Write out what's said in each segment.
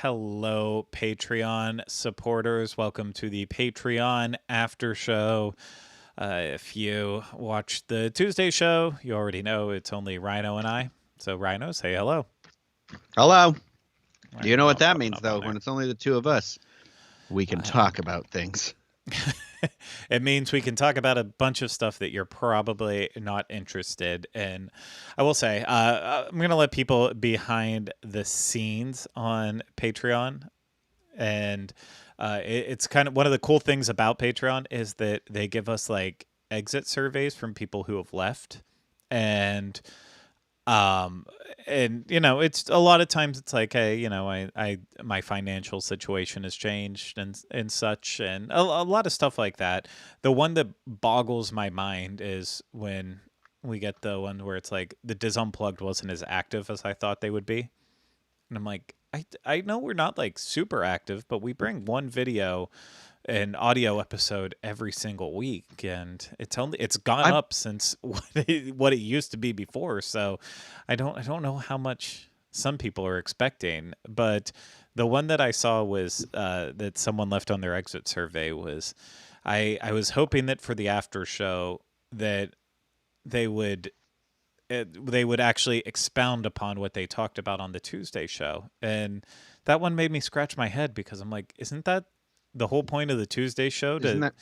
Hello, Patreon supporters. Welcome to the Patreon after show. If you watched the Tuesday show, you already know it's only Rhino and I. So, Rhino, say hello. Hello. Why are You you know what not that popping means, up on though, there? when it's only the two of us. We can talk about things. It means we can talk about a bunch of stuff that you're probably not interested in. I will say, I'm going to let people behind the scenes on Patreon. And it's kind of one of the cool things about Patreon is that they give us like exit surveys from people who have left. And um it's a lot of times it's like, hey, I my financial situation has changed and such, and a lot of stuff like that. The one that boggles my mind is when we get the one where it's like the Diz Unplugged wasn't as active as I thought they would be. And I'm like, I know we're not like super active, but we bring one video an audio episode every single week, and it's gone I'm up since what it used to be before. So I don't know how much some people are expecting, but the one that I saw was that someone left on their exit survey was, I was hoping that for the after show that they would they would actually expound upon what they talked about on the Tuesday show. And that one made me scratch my head because I'm like, isn't that the whole point of the Tuesday show, isn't to that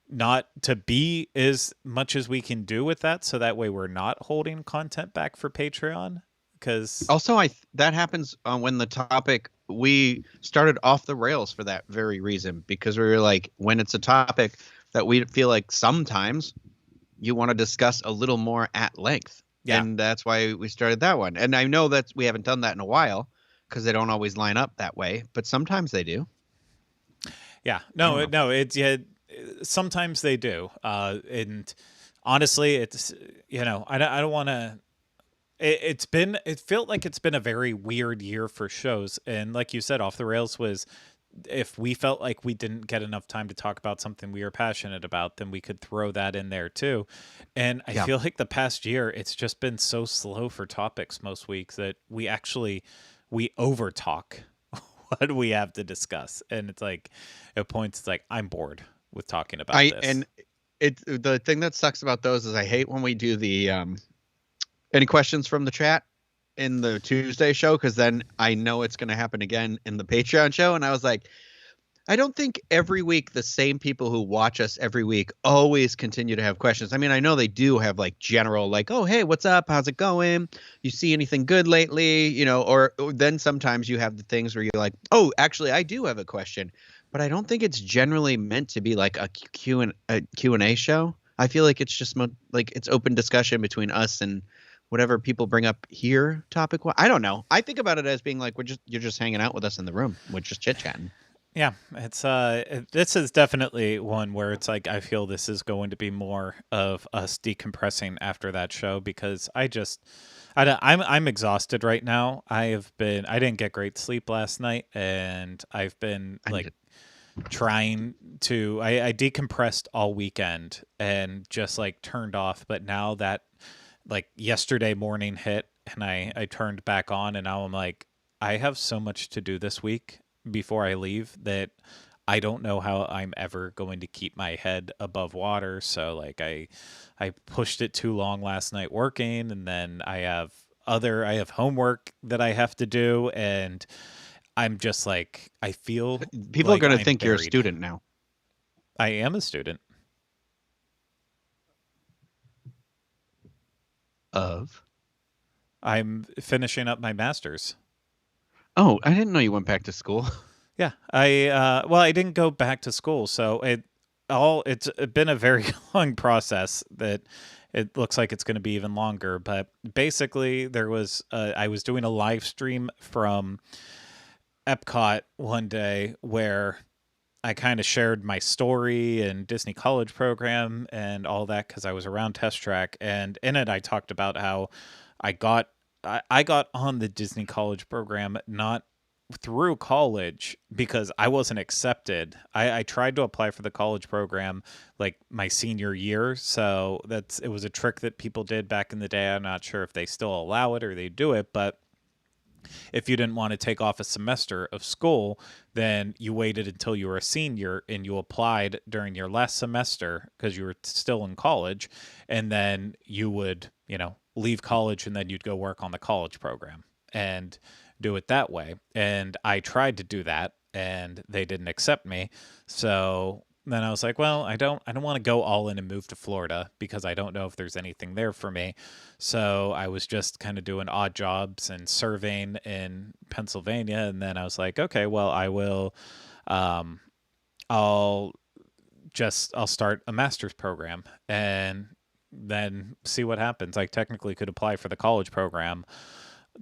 not to be as much as we can do with that, so that way we're not holding content back for Patreon? Because also that happens when the topic we started off the rails for that very reason, because we were like, when it's a topic that we feel like sometimes you want to discuss a little more at length. yeah, And that's why we started that one. And I know that we haven't done that in a while because they don't always line up that way, but sometimes they do. yeah, I don't no, know. no, it's yeah, sometimes they do. And honestly, it's I don't want to. It felt like it's been a very weird year for shows, and like you said, Off the Rails was, if we felt like we didn't get enough time to talk about something we were passionate about, then we could throw that in there too. And I Yeah. feel like the past year it's just been so slow for topics most weeks that we over talk what we have to discuss, and it's like at points it's like I'm bored with talking about I this. and it's the thing that sucks about those is I hate when we do the any questions from the chat in the Tuesday show, because then I know it's going to happen again in the Patreon show. And I was like, I don't think every week the same people who watch us every week always continue to have questions. I mean, I know they do have like general, like, oh, hey, what's up? How's it going? You see anything good lately? Or then sometimes you have the things where you're like, oh, actually, I do have a question. But I don't think it's generally meant to be like a Q&A show. I feel like it's just like it's open discussion between us and whatever people bring up here topic. I don't know. I think about it as being like you're just hanging out with us in the room. We're just chit chatting. Yeah, this is definitely one where it's like I feel this is going to be more of us decompressing after that show, because I'm exhausted right now. I didn't get great sleep last night, and I've been I need like to trying to I decompressed all weekend and just like turned off, but now that like yesterday morning hit and I turned back on, and now I'm like, I have so much to do this week before I leave that I don't know how I'm ever going to keep my head above water. So like I pushed it too long last night working, and then I have homework that I have to do, and I'm just like I feel People are like going to I'm think you're a buried. student now. I am a student. Of? I'm finishing up my master's. Oh, I didn't know you went back to school. Yeah, I didn't go back to school, so it's been a very long process that it looks like it's going to be even longer. But basically, I was doing a live stream from Epcot one day where I kind of shared my story and Disney College program and all that because I was around Test Track, and in it I talked about how I got I got on the Disney College program not through college because I wasn't accepted. I tried to apply for the college program like my senior year, so it was a trick that people did back in the day. I'm not sure if they still allow it or they do it, but If you didn't want to take off a semester of school, then you waited until you were a senior and you applied during your last semester because you were still in college. And then you would, leave college and then you'd go work on the college program and do it that way. And I tried to do that and they didn't accept me. So then I was like, well, I don't want to go all in and move to Florida because I don't know if there's anything there for me. So I was just kind of doing odd jobs and surveying in Pennsylvania. And then I was like, okay, well, um, I'll I'll start a master's program and then see what happens. I technically could apply for the college program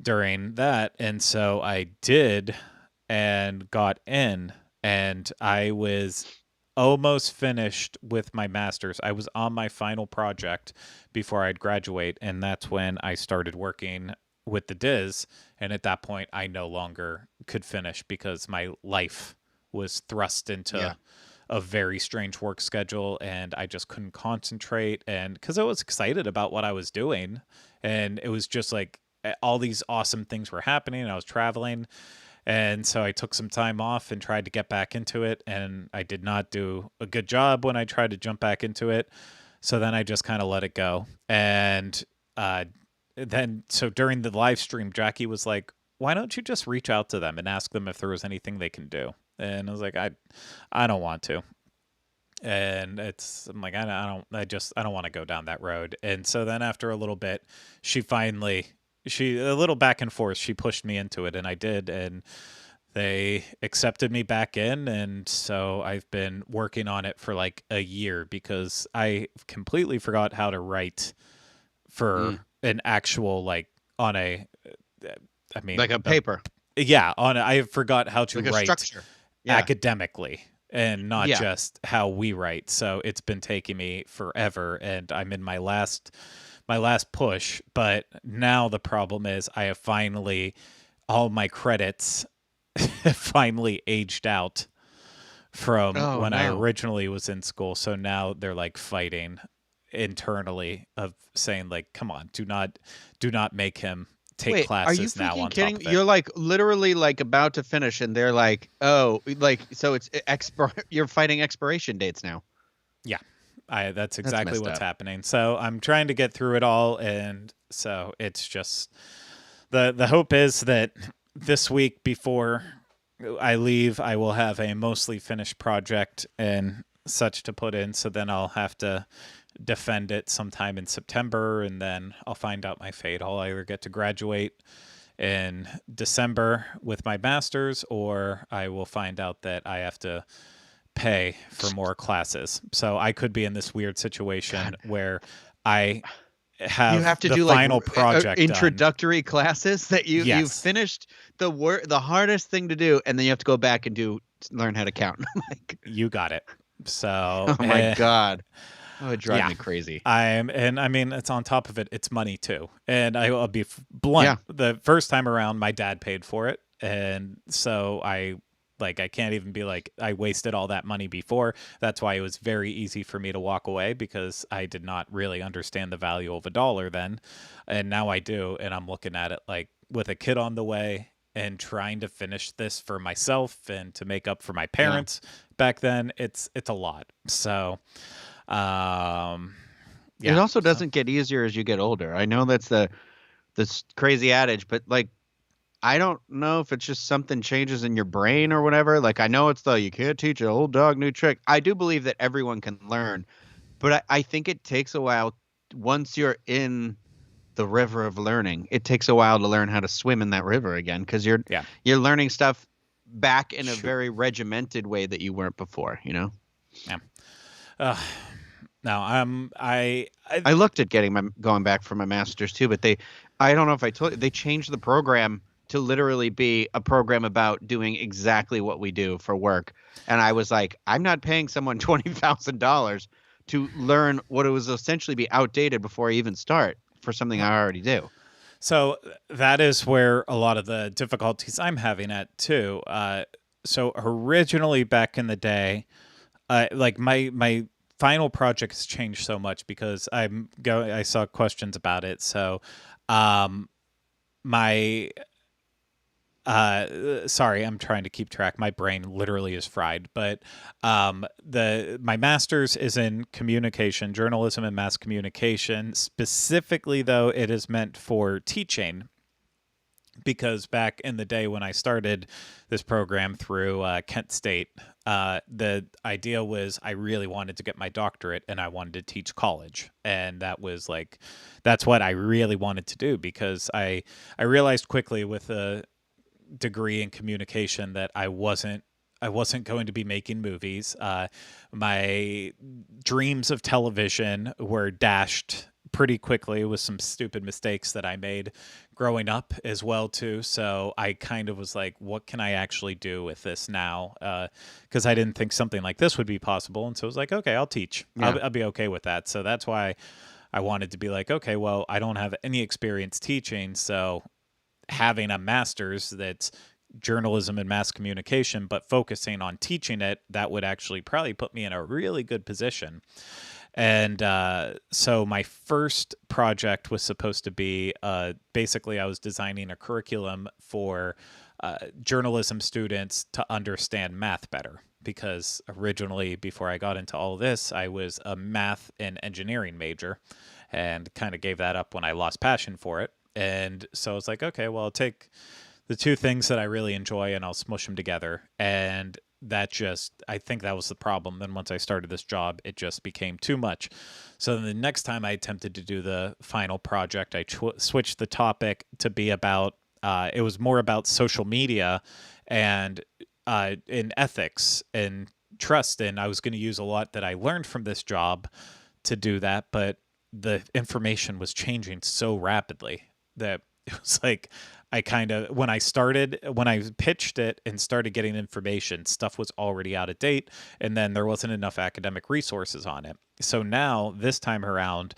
during that. And so I did and got in, and I was almost finished with my master's. I was on my final project before I'd graduate, and that's when I started working with the Diz. And at that point, I no longer could finish because my life was thrust into a very strange work schedule, and I just couldn't concentrate. And because I was excited about what I was doing, and it was just like all these awesome things were happening, and I was traveling. And so I took some time off and tried to get back into it, and I did not do a good job when I tried to jump back into it. So then I just kind of let it go. And so during the live stream, Jackie was like, "Why don't you just reach out to them and ask them if there was anything they can do?" And I was like, I don't want to. And I'm like, I don't want to go down that road. And so then after a little bit, a little back and forth, she pushed me into it, and I did. And they accepted me back in. And so I've been working on it for like a year because I completely forgot how to write for an actual, like, on a, I mean, like a paper. Yeah. I forgot how to like a write structure. academically and not Yeah. just how we write. So it's been taking me forever, and I'm in my last push. But now the problem is I have finally, all my credits finally aged out from when I originally was in school. So now they're like fighting internally of saying like, come on, do not make him take Wait, are you classes now freaking on kidding top me? of it. You're like literally like about to finish, and they're like, "Oh, like so it's you're fighting expiration dates now." Yeah, that's exactly messed what's up. happening. So I'm trying to get through it all, and so it's just the hope is that this week before I leave, I will have a mostly finished project and such to put in. So then I'll have to defend it sometime in September, and then I'll find out my fate. I'll either get to graduate in December with my master's, or I will find out that I have to pay for more classes. So I could be in this weird situation where I You have have to the do final like project done. introductory classes that you've Yes. finished the hardest thing to do, and then you have to go back and learn how to count. Like, You got it. So, oh my god, that would drive yeah. me crazy. And I mean, it's on top of it, it's money too. And I'll be blunt. Yeah. The first time around, my dad paid for it. And so I can't even be like, I wasted all that money before. That's why it was very easy for me to walk away, because I did not really understand the value of a dollar then. And now I do. And I'm looking at it like with a kid on the way and trying to finish this for myself and to make up for my parents back then. It's a lot. So, It also doesn't get easier as you get older. I know that's this crazy adage, but like, I don't know if it's just something changes in your brain or whatever. Like, I know it's you can't teach an old dog new trick. I do believe that everyone can learn, but I think it takes a while. Once you're in the river of learning, it takes a while to learn how to swim in that river again, because you're learning stuff back in a very regimented way that you weren't before. You know. Yeah. No, I looked at going back for my master's too, but I don't know if I told you, they changed the program to literally be a program about doing exactly what we do for work. And I was like, I'm not paying someone $20,000 to learn what it was essentially be outdated before I even start for something I already do. So that is where a lot of the difficulties I'm having at too. So originally back in the day, like my final project has changed so much because I saw questions about it. So, my sorry, I'm trying to keep track. My brain literally is fried. But the my master's is in communication, journalism and mass communication. Specifically, though, it is meant for teaching, because back in the day when I started this program through Kent State, the idea was I really wanted to get my doctorate and I wanted to teach college. And that was like, that's what I really wanted to do, because I realized quickly with a degree in communication that I wasn't going to be making movies. My dreams of television were dashed pretty quickly with some stupid mistakes that I made growing up as well too. So I kind of was like, what can I actually do with this now? Because I didn't think something like this would be possible. And so I was like, okay, I'll teach. Yeah. I'll be okay with that. So that's why I wanted to be like, okay, well, I don't have any experience teaching, so having a master's that's journalism and mass communication, but focusing on teaching it, that would actually probably put me in a really good position. And so my first project was supposed to be basically I was designing a curriculum for journalism students to understand math better. Because originally, before I got into all this, I was a math and engineering major and kind of gave that up when I lost passion for it. And so I was like, okay, well, I'll take the two things that I really enjoy and I'll smush them together. And that just, I think that was the problem. Then once I started this job, it just became too much. So then the next time I attempted to do the final project, I switched the topic to be about, it was more about social media and in ethics and trust. And I was going to use a lot that I learned from this job to do that. But the information was changing so rapidly that it was like, when I pitched it and started getting information, stuff was already out of date, and then there wasn't enough academic resources on it. So now, this time around,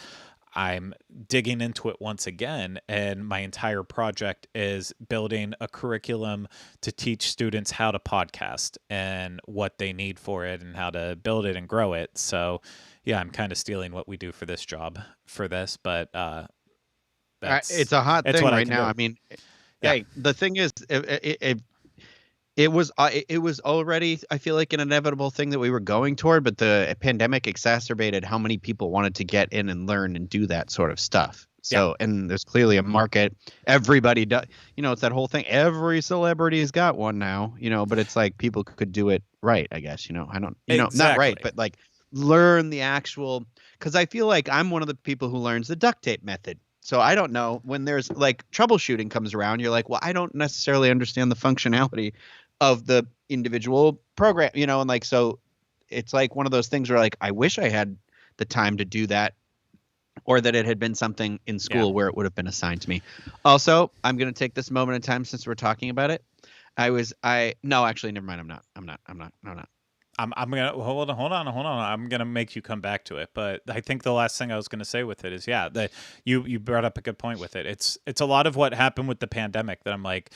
I'm digging into it once again, and my entire project is building a curriculum to teach students how to podcast and what they need for it and how to build it and grow it. So, yeah, I'm kind of stealing what we do for this job for this, but it's a hot thing right now. I mean, yeah. Hey, the thing is, it was already, I feel like, an inevitable thing that we were going toward, but the pandemic exacerbated how many people wanted to get in and learn and do that sort of stuff. So, and there's clearly a market. Everybody does, it's that whole thing. Every celebrity's got one now, but it's like people could do it right, I guess, I don't, Exactly. not right, but like learn the actual, because I feel like I'm one of the people who learns the duct tape method. So I don't know, when there's like troubleshooting comes around, you're like, well, I don't necessarily understand the functionality of the individual program, and like, so it's like one of those things where like, I wish I had the time to do that, or that it had been something in school where it would have been assigned to me. Also, I'm going to take this moment in time since we're talking about it. No, actually, never mind. I'm not. I'm gonna hold on. I'm gonna make you come back to it, but I think the last thing I was gonna say with it is, that you brought up a good point with it. It's a lot of what happened with the pandemic that I'm like,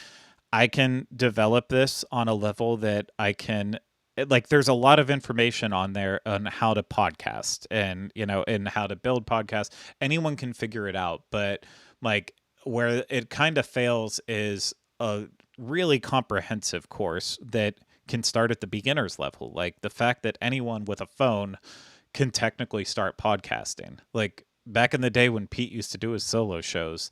I can develop this on a level that I can. Like, there's a lot of information on there on how to podcast and and how to build podcasts. Anyone can figure it out, but like where it kind of fails is a really comprehensive course that can start at the beginner's level. Like the fact that anyone with a phone can technically start podcasting. Like back in the day when Pete used to do his solo shows,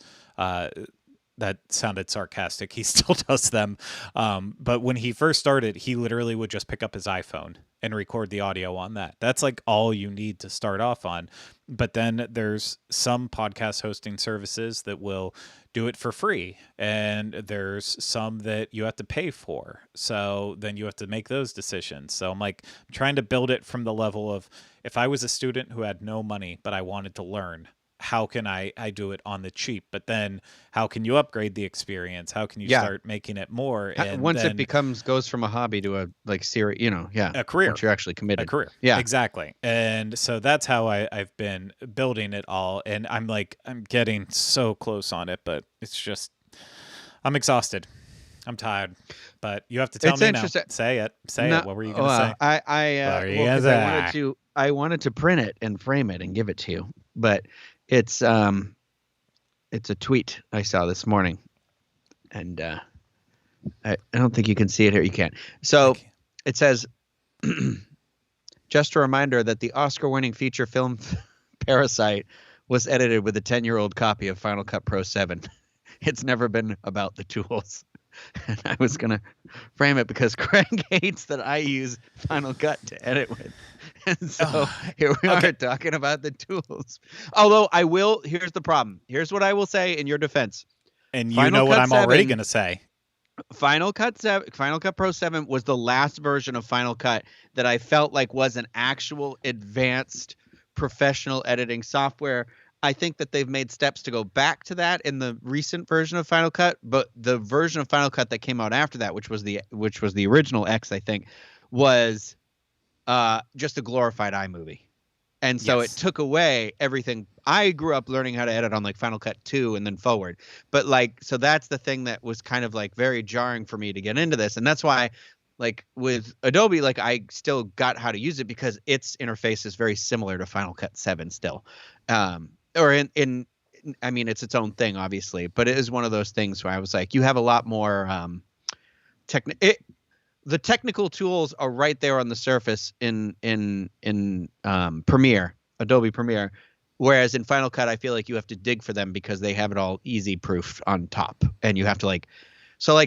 that sounded sarcastic. He still does them. But when he first started, he literally would just pick up his iPhone and record the audio on that. That's like all you need to start off on. But then there's some podcast hosting services that will do it for free. And there's some that you have to pay for. So then you have to make those decisions. So I'm like, I'm trying to build it from the level of, if I was a student who had no money, but I wanted to learn, how can I do it on the cheap? But then how can you upgrade the experience? How can you start making it more? And once it goes from a hobby to a like series, a career. Once you're actually committed. A career. Yeah, exactly. And so that's how I've been building it all. And I'm getting so close on it, but it's just, I'm exhausted. I'm tired, but you have to tell me now. Say it. What were you going to say? I wanted to print it and frame it and give it to you, but it's a tweet I saw this morning, and I don't think you can see it here. You can't. So Okay. it says, just a reminder that the Oscar-winning feature film Parasite was edited with a 10-year-old copy of Final Cut Pro 7. It's never been about the tools. And I was going to frame it because Craig hates that I use Final Cut to edit with. And so here we are talking about the tools. Although here's the problem. Here's what I will say in your defense. And you know what I'm already going to say. Final Cut Pro 7 was the last version of Final Cut that I felt like was an actual advanced professional editing software. I think that they've made steps to go back to that in the recent version of Final Cut, but the version of Final Cut that came out after that, which was the original X, I think, was just a glorified iMovie. And so it took away everything. I grew up learning how to edit on like Final Cut 2 and then forward. But like, so that's the thing that was kind of like very jarring for me to get into this. And that's why like with Adobe, like I still got how to use it because its interface is very similar to Final Cut 7 still. Or I mean, it's its own thing, obviously, but it is one of those things where I was like, you have a lot more the technical tools are right there on the surface in Premiere, Adobe Premiere, whereas in Final Cut, I feel like you have to dig for them because they have it all easy proofed on top, and you have to like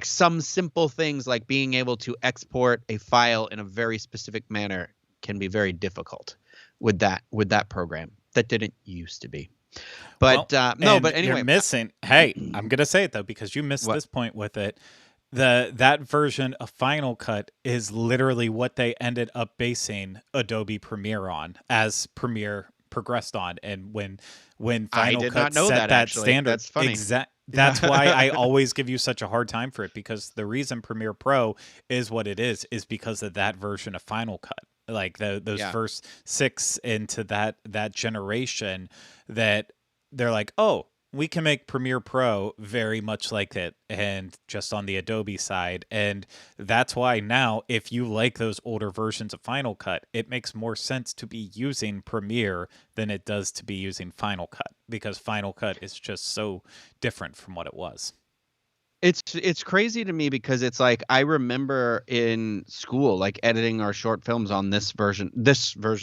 some simple things like being able to export a file in a very specific manner can be very difficult with that program. That didn't used to be. But but anyway, you're missing. Hey, I'm gonna say it though because you missed this point with it. That version of Final Cut is literally what they ended up basing Adobe Premiere on as Premiere progressed on, and when Final Cut set that standard, that's funny. That's why I always give you such a hard time for it, because the reason Premiere Pro is what it is because of that version of Final Cut. Like those first 6 into that generation, that they're like, oh, we can make Premiere Pro very much like it, and just on the Adobe side. And that's why now, if you like those older versions of Final Cut, it makes more sense to be using Premiere than it does to be using Final Cut, because Final Cut is just so different from what it was. It's crazy to me because it's like I remember in school like editing our short films on this version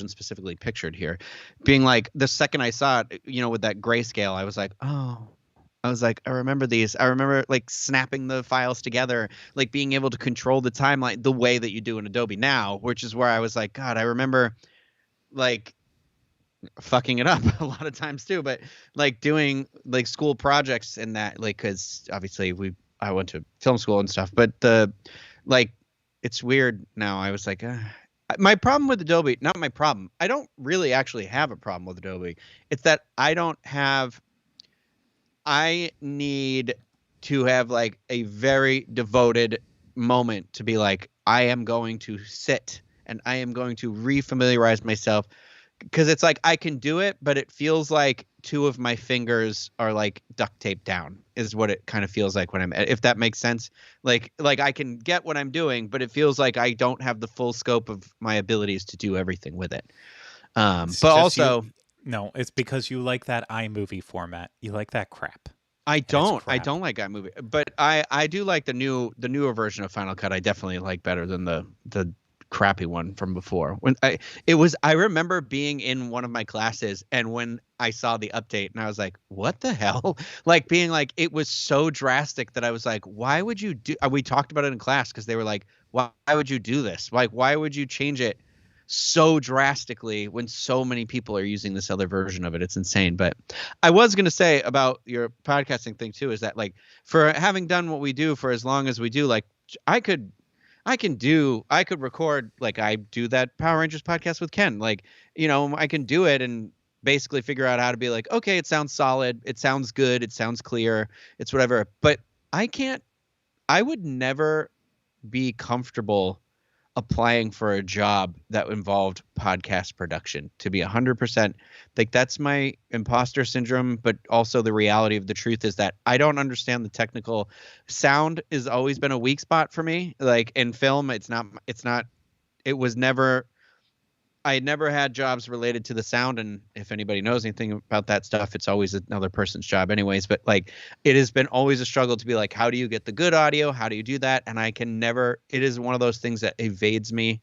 specifically pictured here, being like the second I saw it, with that grayscale, I was like, oh, I remember these. I remember like snapping the files together, like being able to control the timeline the way that you do in Adobe now, which is where I was like, God, I remember like fucking it up a lot of times too, but like doing like school projects and that, like, because obviously I went to film school and stuff, but it's weird now. I was like, my problem with Adobe, not my problem. I don't really actually have a problem with Adobe. It's that I need to have like a very devoted moment to be like, I am going to sit and I am going to refamiliarize myself, because it's like I can do it, but it feels like 2 of my fingers are like duct taped down is what it kind of feels like when if that makes sense. Like I can get what I'm doing, but it feels like I don't have the full scope of my abilities to do everything with it. But also, no, it's because you like that iMovie format. You like that crap. I don't like iMovie, but I do like the newer version of Final Cut. I definitely like better than the crappy one from before. I remember being in one of my classes, and when I saw the update, and I was like, what the hell? Like being like, it was so drastic that I was like, why would you do? We talked about it in class because they were like, why would you do this? Like, why would you change it so drastically when so many people are using this other version of it? It's insane. But I was going to say about your podcasting thing too, is that like for having done what we do for as long as we do, like I could record, like I do that Power Rangers podcast with Ken. Like, I can do it and basically figure out how to be like, okay, it sounds solid. It sounds good. It sounds clear. It's whatever. But I would never be comfortable applying for a job that involved podcast production, to be 100%. Like that's my imposter syndrome, but also the reality of the truth is that I don't understand the technical. Sound has always been a weak spot for me. Like in film, it was never I never had jobs related to the sound, and if anybody knows anything about that stuff, it's always another person's job anyways. But like, it has been always a struggle to be like, how do you get the good audio? How do you do that? And I can never, it is one of those things that evades me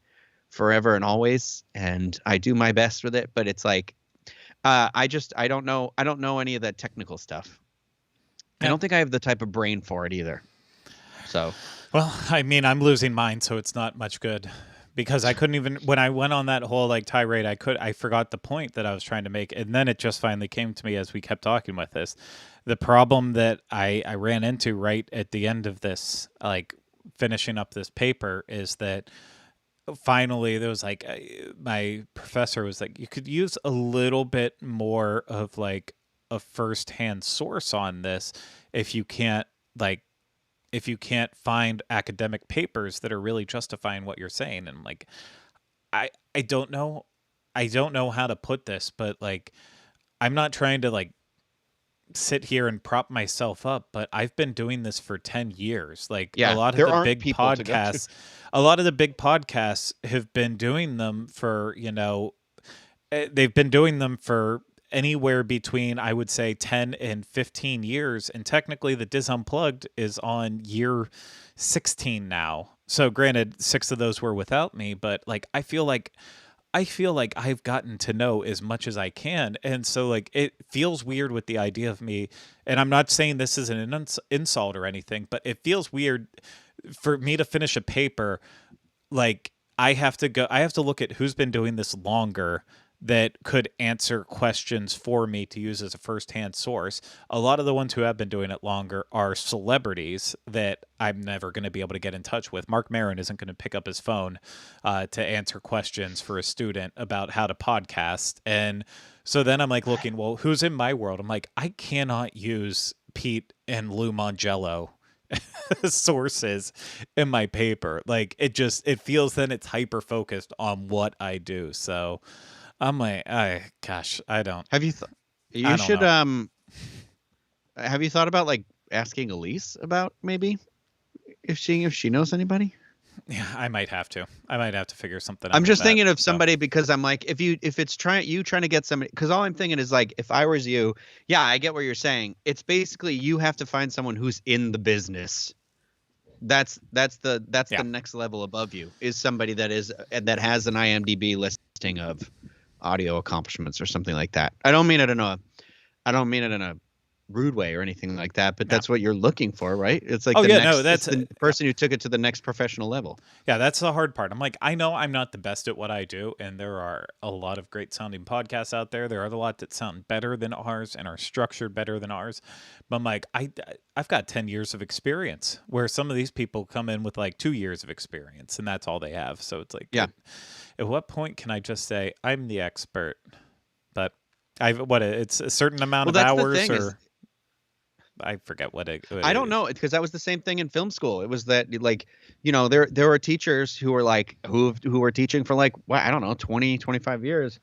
forever and always. And I do my best with it, but it's like, I don't know any of that technical stuff. I don't think I have the type of brain for it either. So, well, I mean, I'm losing mine, so it's not much good because I couldn't even, when I went on that whole like tirade, I forgot the point that I was trying to make. And then it just finally came to me as we kept talking with this. The problem that I ran into right at the end of this, like finishing up this paper, is that finally there was like, my professor was like, you could use a little bit more of like a first-hand source on this if you can't like if you can't find academic papers that are really justifying what you're saying. And like, I don't know, how to put this, but like, I'm not trying to like sit here and prop myself up, but I've been doing this for 10 years. Like yeah, a lot of there the aren't big people to go to. podcasts, a lot of the big podcasts have been doing them for, they've been doing them for anywhere between, I would say, 10 and 15 years. And technically the Diz Unplugged is on year 16 now. So granted, 6 of those were without me, but like, I feel like I've gotten to know as much as I can. And so like, it feels weird with the idea of me, and I'm not saying this is an insult or anything, but it feels weird for me to finish a paper. Like I have to look at who's been doing this longer that could answer questions for me to use as a first-hand source. A lot of the ones who have been doing it longer are celebrities that I'm never going to be able to get in touch with. Mark Maron isn't going to pick up his phone to answer questions for a student about how to podcast. And so then I'm like looking, well, who's in my world? I'm like, I cannot use Pete and Lou Mongello sources in my paper. Like it feels then it's hyper focused on what I do. So I'm like, gosh, I don't. Have you? I You don't should. know. Have you thought about like asking Elise about maybe if she knows anybody? Yeah, I might have to. Figure something out. I'm just with that, thinking of so. somebody because I'm like, if it's trying to get somebody, because all I'm thinking is like, if I was you, yeah, I get what you're saying. It's basically you have to find someone who's in the business. That's the next level above you, is somebody that has an IMDb listing of audio accomplishments or something like that. I don't mean it in a rude way or anything like that, but that's what you're looking for, right? It's like that's the person who took it to the next professional level. Yeah, that's the hard part. I'm like, I know I'm not the best at what I do, and there are a lot of great sounding podcasts out there. There are a lot that sound better than ours and are structured better than ours. But I'm like, I've got 10 years of experience, where some of these people come in with like 2 years of experience, and that's all they have. So it's like, yeah. At what point can I just say I'm the expert? But it's a certain amount of hours, or I forget what it. I don't know, because that was the same thing in film school. It was that like, there were teachers who were like who were teaching for like, I don't know, 20, 25 years.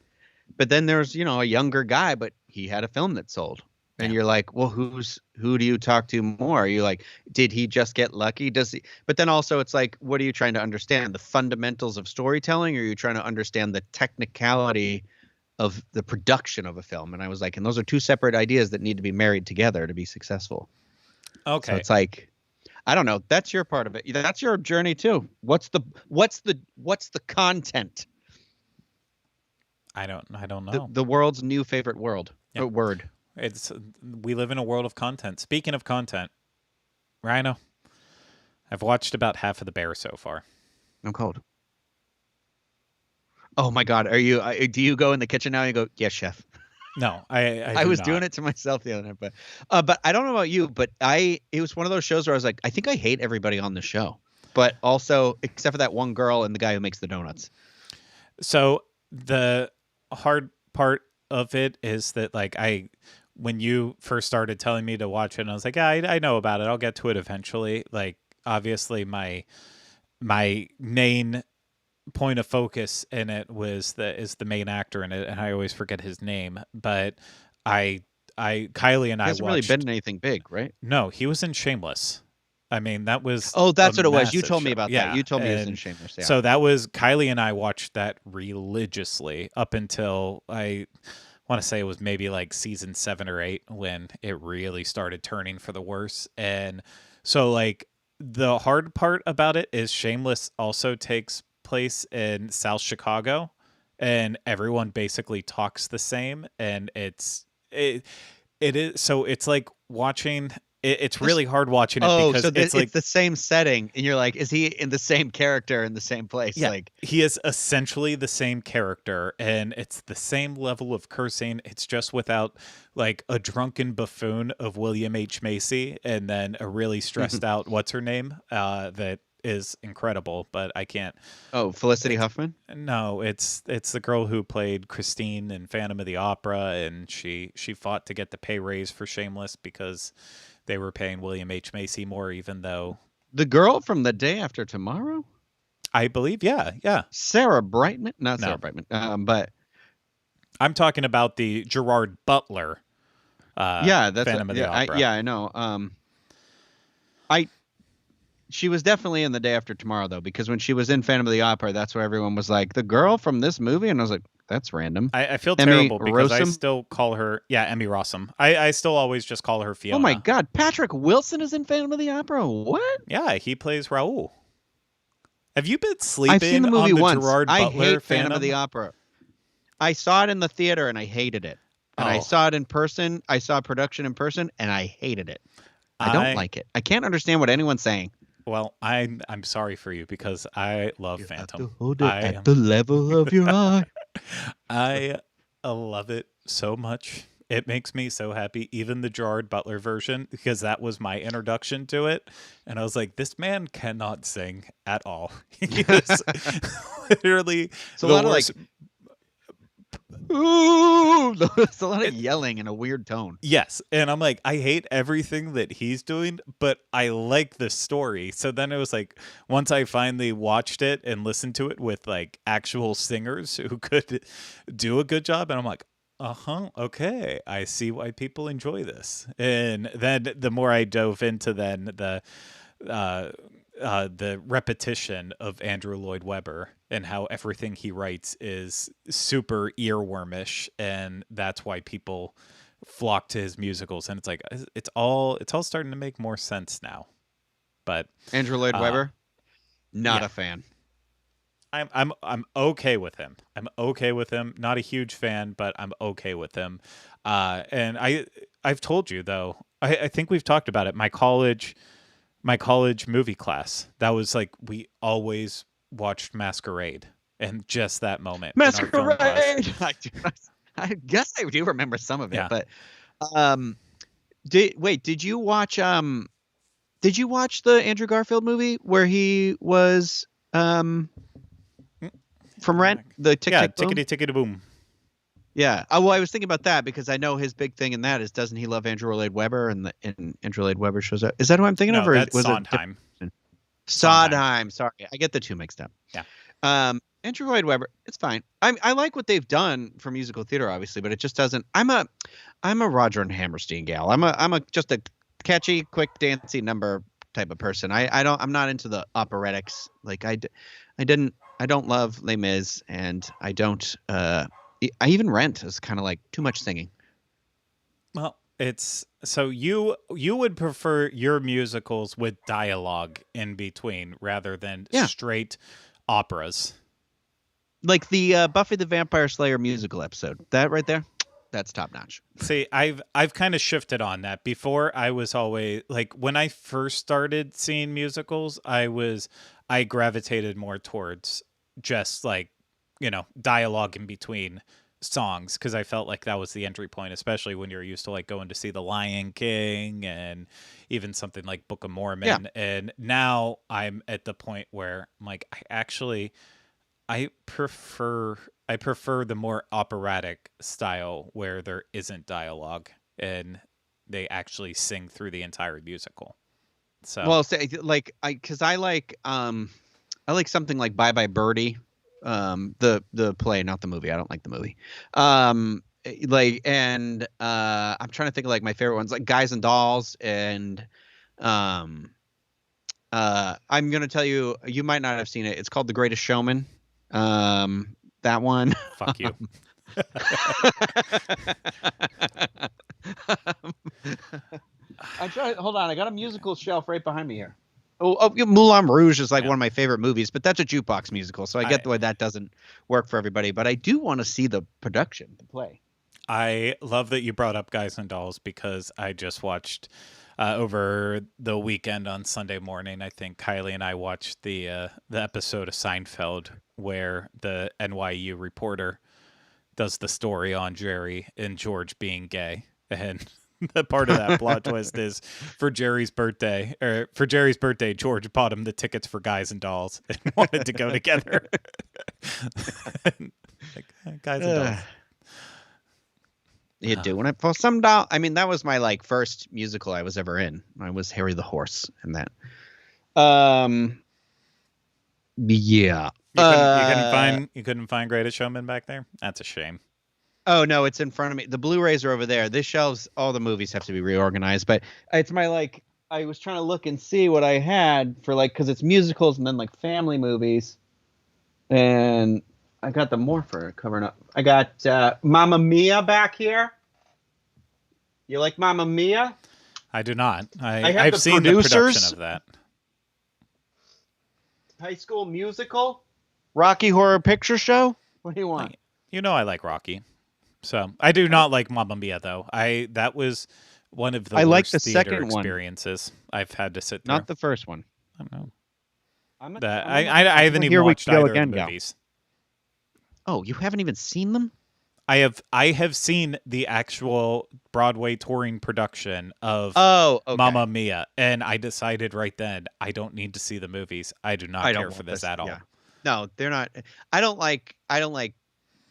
But then there's, a younger guy, but he had a film that sold. And you're like, well, who do you talk to more? Are you like, did he just get lucky? Does he? But then also it's like, what are you trying to understand? The fundamentals of storytelling, or are you trying to understand the technicality of the production of a film? And I was like, and those are two separate ideas that need to be married together to be successful. Okay. So it's like, I don't know. That's your part of it. That's your journey too. What's the content? I don't know. The world's new favorite word. We live in a world of content. Speaking of content, Rhino, I've watched about half of The Bear so far. I'm cold. Oh my God. Do you go in the kitchen now and you go, yes, chef? No, I was doing it to myself the other night, but I don't know about you, but it was one of those shows where I was like, I think I hate everybody on the show, but also except for that one girl and the guy who makes the donuts. So the hard part of it is that like when you first started telling me to watch it, and I was like, yeah, I know about it. I'll get to it eventually. Like, obviously my main point of focus in it is the main actor in it, and I always forget his name. But Kylie and I hasn't really been in anything big, right? No, he was in Shameless. I mean, that was Oh, a that's what it was. You massive told me show. about that. Yeah, You told me it was in and Shameless. Yeah. so that was Kylie and I watched that religiously up until I want to say it was maybe like season 7 or 8 when it really started turning for the worse. And so like the hard part about it is Shameless also takes place in South Chicago and everyone basically talks the same and it is so it's like watching it's This really hard watching it Oh, because so it's it's like the same setting, and you're like, is he in the same character in the same place? yeah, Like, he is essentially the same character and it's the same level of cursing. It's just without like a drunken buffoon of William H. Macy and then a really stressed out what's her name that is incredible, but I can't. oh, Felicity It's Huffman. no, it's the girl who played Christine in Phantom of the Opera, and she fought to get the pay raise for Shameless because they were paying William H. Macy more, even though The girl from The Day After Tomorrow? I believe, yeah, yeah. Sarah Brightman? Not Sarah No, Brightman. But I'm talking about the Gerard Butler yeah, that's Phantom of the yeah, Opera. I know. I she was definitely in The Day After Tomorrow though, because when she was in Phantom of the Opera, that's where everyone was like, the girl from this movie, and I was like, that's random. I feel Emmy terrible because I Rossum. still call her, yeah, Emmy Rossum. I still always just call her Oh my Fiona. God, Patrick Wilson is in Phantom of the Opera. What? Yeah, he plays Raul. Have you been I've seen sleeping the movie on the once. Gerard I Butler hate Phantom of the Phantom? Opera. I saw it in the theater and I hated it. And I Oh, saw it in person. I saw production in person and I hated it. I don't I like it. I can't understand what anyone's saying. well, I'm sorry for you because I love You have Phantom. to hold it I at am the level of your eye. I love it so much. It makes me so happy, even the Gerard Butler version, because that was my introduction to it. And I was like, this man cannot sing at all. He is literally It's a the lot of like, worst. ooh, it's a lot of It, yelling in a weird tone. yes. And I'm like, I hate everything that he's doing, but I like the story. So then it was like, once I finally watched it and listened to it with like actual singers who could do a good job, and I'm like, okay, I see why people enjoy this. And then the more I dove into then uh, the repetition of Andrew Lloyd Webber and how everything he writes is super earwormish, and that's why people flock to his musicals. And it's like it's all starting to make more sense now. But Andrew Lloyd uh, Webber, not yeah, a fan. I'm okay with him. I'm okay with him. Not a huge fan, but I'm okay with him. And I've told you though. I think we've talked about it. My college movie class. That was like we always watched Masquerade, and just that moment in our film class. Masquerade. I guess I do remember some of it, Yeah. but um, did you watch the Andrew Garfield movie where he was Mm, from Rent, the Tick Yeah, Tick Boom? tickety tickety boom. Yeah. Oh, well, I was thinking about that because I know his big thing in that is doesn't he love Andrew Lloyd Webber and Andrew Lloyd Webber shows up. Is that who I'm thinking of, No, or that's was it Sondheim. Sondheim. Sondheim? Sorry, I get the two mixed up. Yeah. Andrew Lloyd Webber, it's fine. I like what they've done for musical theater, obviously, but it just doesn't. I'm a Roger and Hammerstein gal. I'm just a catchy, quick, dancey number type of person. I'm not into the operetics. Like I don't love Les Mis, and I don't. I even Rent is kind of like too much singing. Well, it's so you would prefer your musicals with dialogue in between rather than Yeah, straight operas. like the Buffy the Vampire Slayer musical episode. That right there, that's top notch. See, I've kind of shifted on that. Before I was always like when I first started seeing musicals, I gravitated more towards just like, dialogue in between songs because I felt like that was the entry point, especially when you're used to like going to see The Lion King and even something like Book of Yeah. Mormon. And now I'm at the point where I'm like, I prefer I prefer the more operatic style where there isn't dialogue and they actually sing through the entire musical. So, Well, say like because I like something like Bye Bye Birdie, the play, not the movie. I don't like the movie. Like and I'm trying to think of like my favorite ones, like Guys and Dolls and um I'm gonna tell you, you might not have seen it. It's called The Greatest Showman. That one. Fuck you. I'm trying. Hold on, I got a musical shelf right behind me here. Yeah, Moulin Rouge is like one of my favorite movies, but that's a jukebox musical, so I get the way that doesn't work for everybody. But I do want to see the production, the play. I love that you brought up Guys and Dolls because I just watched over the weekend on Sunday morning. I think Kylie and I watched the episode of Seinfeld where the NYU reporter does the story on Jerry and George being gay, and the part of that plot twist is for Jerry's birthday, George bought him the tickets for Guys and Dolls and wanted to go together. Guys and Dolls. You doing it for some doll? I mean, that was my like first musical I was ever in. I was Harry the Horse in that. Yeah. You couldn't find Greatest Showman back there? That's a shame. Oh no, it's in front of me. The Blu-rays are over there. This shelves, all the movies have to be reorganized. But it's my like, I was trying to look and see what I had for like, because it's musicals and then like family movies, and I got the Morpher covering up. I got Mamma Mia back here. You like Mamma Mia? I do not. I've seen the production of that. High School Musical, Rocky Horror Picture Show. What do you want? You know I like Rocky. So I do not like Mamma Mia though. That was one of the worst like the theater second experiences I've had to sit through. Not the first one. I don't know. I haven't even watched either of the movies. Oh, you haven't even seen them? I have seen the actual Broadway touring production of Mamma Mia, and I decided right then I don't need to see the movies. I do not care for this at all. Yeah. No, they're not. I don't like